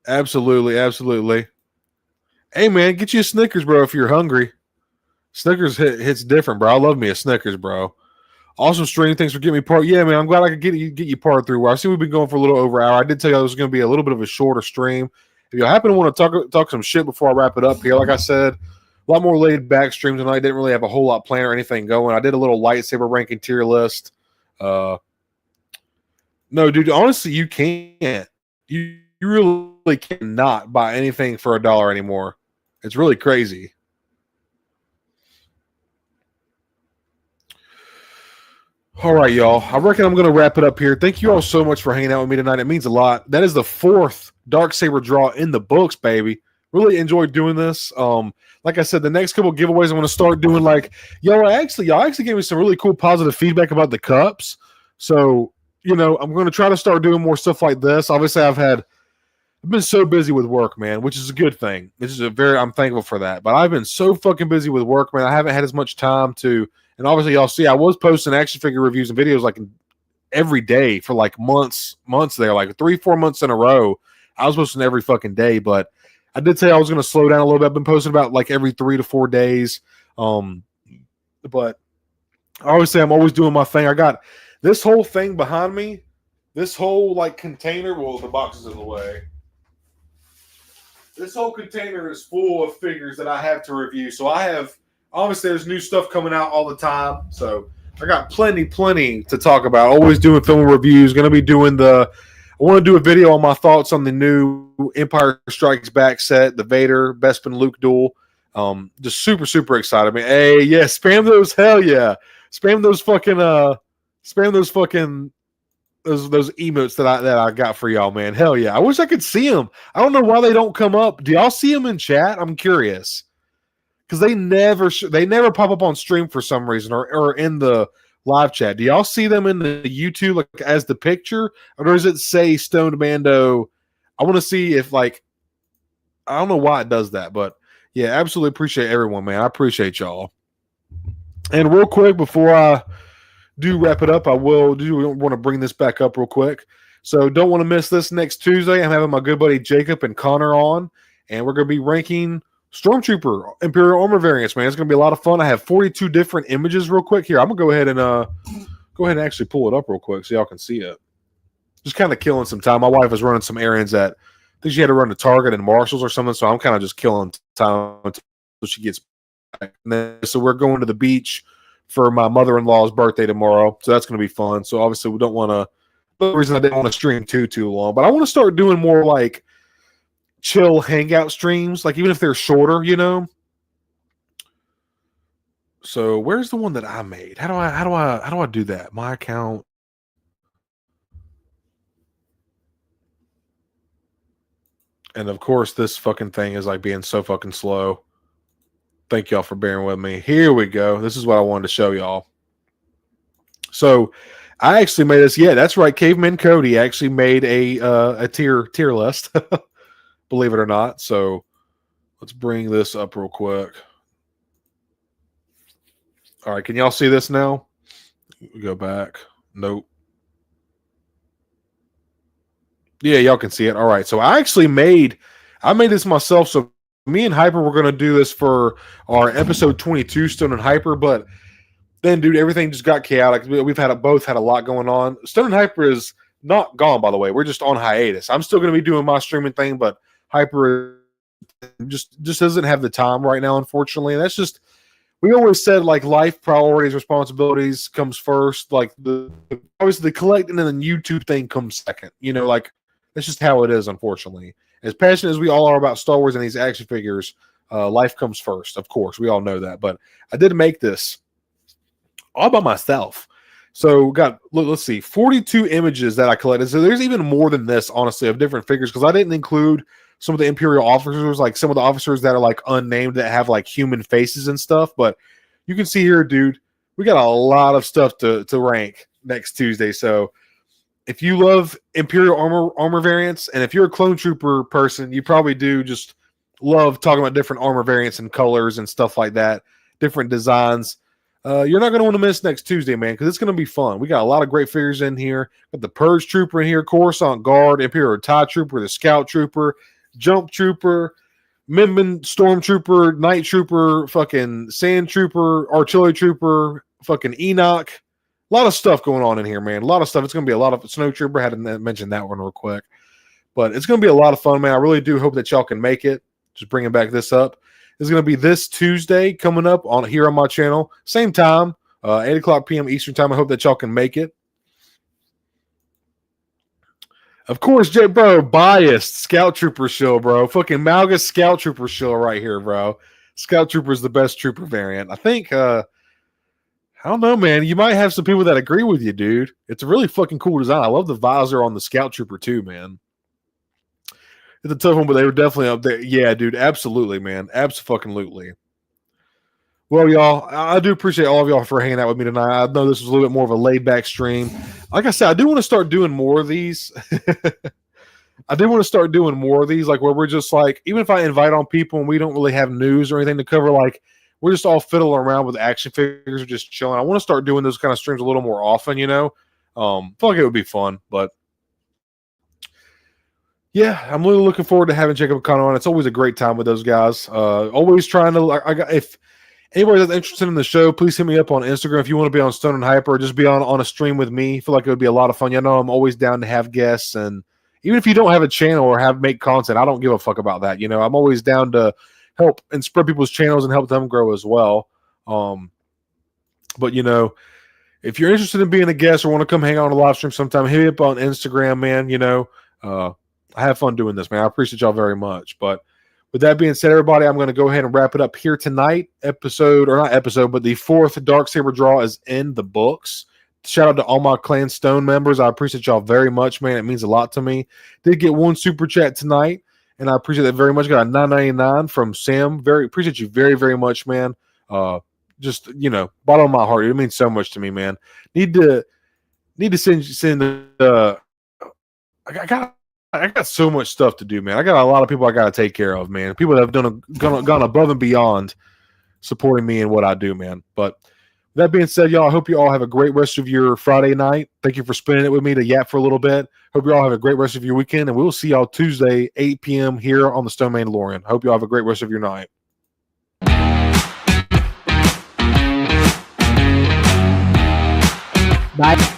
Absolutely, absolutely. Hey, man, get you a Snickers, bro, if you're hungry. Snickers hits different, bro. I love me a Snickers, bro. Awesome stream. Thanks for getting me part. Yeah, man, I'm glad I could get you part through. I see we've been going for a little over an hour. I did tell you it was going to be a little bit of a shorter stream. If you happen to want to talk some shit before I wrap it up here, like I said, a lot more laid back stream tonight. Didn't really have a whole lot planned or anything going. I did a little lightsaber ranking tier list. No, dude, honestly, you can't. You really cannot buy anything for $1 anymore. It's really crazy. All right, y'all. I reckon I'm going to wrap it up here. Thank you all so much for hanging out with me tonight. It means a lot. That is the 4th Darksaber draw in the books, baby. Really enjoyed doing this. Like I said, the next couple of giveaways I'm going to start doing, like, y'all actually gave me some really cool positive feedback about the cups. So, you know, I'm going to try to start doing more stuff like this. Obviously, I've been so busy with work, man, which is a good thing. I'm thankful for that. But I've been so fucking busy with work, man. I haven't had as much time to. And obviously, y'all see, I was posting action figure reviews and videos like every day for like months there, like 3-4 months in a row. I was posting every fucking day, but I did say I was going to slow down a little bit. I've been posting about like every 3 to 4 days. But obviously, I'm always doing my thing. I got this whole thing behind me, this whole like container. Well, the box is in the way. This whole container is full of figures that I have to review. So obviously, there's new stuff coming out all the time. So I got plenty to talk about. Always doing film reviews. Going to be doing I want to do a video on my thoughts on the new Empire Strikes Back set, the Vader, Bespin Luke duel. Just super, super excited. I mean, hey, yeah, spam those. Hell yeah. Spam those fucking those emotes that I got for y'all, man. Hell yeah. I wish I could see them. I don't know why they don't come up. Do y'all see them in chat? I'm curious. Because they never pop up on stream for some reason or in the live chat. Do y'all see them in the YouTube like as the picture, or does it say Stoned Mando? I want to see if I don't know why it does that, but yeah, absolutely appreciate everyone, man. I appreciate y'all. And real quick before I do wrap it up, I want to bring this back up real quick. So don't want to miss this next Tuesday. I'm having my good buddy Jacob and Connor on, and we're going to be ranking Stormtrooper Imperial Armor variants, man. It's going to be a lot of fun. I have 42 different images real quick here. I'm going to go ahead and actually pull it up real quick so y'all can see it. Just kind of killing some time. My wife was running some errands I think she had to run to Target and Marshalls or something, so I'm kind of just killing time until she gets back. So we're going to the beach for my mother-in-law's birthday tomorrow, so that's going to be fun. So obviously we don't want to – the reason I didn't want to stream too long. But I want to start doing more like – chill hangout streams, like even if they're shorter, you know. So where's the one that I made? How do I do that? My account. And of course, this fucking thing is like being so fucking slow. Thank y'all for bearing with me. Here we go. This is what I wanted to show y'all. So I actually made this. Yeah, that's right. Caveman Cody actually made a tier list. Believe it or not. So let's bring this up real quick. All right, can y'all see this now? We go back. Nope. Yeah, y'all can see it. All right, so I made this myself. So me and Hyper were going to do this for our episode 22, Stone and Hyper, but then, dude, everything just got chaotic. We've both had a lot going on. Stone and Hyper is not gone, by the way. We're just on hiatus. I'm still going to be doing my streaming thing, but Hyper just doesn't have the time right now, unfortunately. And that's just, we always said, like, life priorities, responsibilities comes first. Like, obviously the collecting and then YouTube thing comes second. You know, like, that's just how it is, unfortunately. As passionate as we all are about Star Wars and these action figures, life comes first, of course. We all know that. But I did make this all by myself. So let's see, 42 images that I collected. So there's even more than this, honestly, of different figures, because I didn't include some of the Imperial officers, like some of the officers that are like unnamed that have like human faces and stuff. But you can see here, dude, we got a lot of stuff to rank next Tuesday. So if you love Imperial armor variants, and if you're a Clone Trooper person, you probably do just love talking about different armor variants and colors and stuff like that, different designs. You're not going to want to miss next Tuesday, man, because it's going to be fun. We got a lot of great figures in here. Got the Purge Trooper in here, Coruscant Guard, Imperial TIE Trooper, the Scout Trooper, Jump Trooper, Mimban Stormtrooper, Night Trooper, fucking Sand Trooper, Artillery Trooper, fucking Enoch. A lot of stuff going on in here, man. A lot of stuff. It's going to be a lot of Snow Trooper. I had to mention that one real quick. But it's going to be a lot of fun, man. I really do hope that y'all can make it. Just bringing back this up. It's going to be this Tuesday coming up here on my channel. Same time, 8 o'clock p.m. Eastern time. I hope that y'all can make it. Of course, bro, biased Scout Trooper show, bro. Fucking Malgus Scout Trooper show right here, bro. Scout Trooper is the best trooper variant. I think, I don't know, man. You might have some people that agree with you, dude. It's a really fucking cool design. I love the visor on the Scout Trooper too, man. It's a tough one, but they were definitely up there. Yeah, dude, absolutely, man. Absolutely. Well, y'all, I do appreciate all of y'all for hanging out with me tonight. I know this was a little bit more of a laid-back stream. Like I said, I do want to start doing more of these. I do want to start doing more of these, like where we're just like, even if I invite on people and we don't really have news or anything to cover, like we're just all fiddling around with action figures or just chilling. I want to start doing those kind of streams a little more often, you know? I feel like it would be fun, but yeah, I'm really looking forward to having Jacob Connor on. It's always a great time with those guys. Always trying to, if anybody that's interested in the show, please hit me up on Instagram if you want to be on Stone and Hyper or just be on a stream with me. I feel like it would be a lot of fun. You know, I'm always down to have guests, and even if you don't have a channel or make content, I don't give a fuck about that. You know, I'm always down to help and spread people's channels and help them grow as well. But you know, if you're interested in being a guest or want to come hang out on a live stream sometime, hit me up on Instagram, man. You know, I have fun doing this, man. I appreciate y'all very much. But with that being said, everybody, I'm going to go ahead and wrap it up here tonight. But the 4th Darksaber draw is in the books. Shout out to all my Clan Stone members. I appreciate y'all very much, man. It means a lot to me. Did get one super chat tonight, and I appreciate that very much. Got a $9.99 from Sam. Appreciate you very, very much, man. Just, you know, bottom of my heart. It means so much to me, man. Need to send I got so much stuff to do, man. I got a lot of people I got to take care of, man. People that have gone above and beyond supporting me in what I do, man. But with that being said, y'all, I hope you all have a great rest of your Friday night. Thank you for spending it with me to yap for a little bit. Hope you all have a great rest of your weekend, and we'll see y'all Tuesday, 8 p.m. here on the Stone Mandalorian. Hope you all have a great rest of your night. Bye.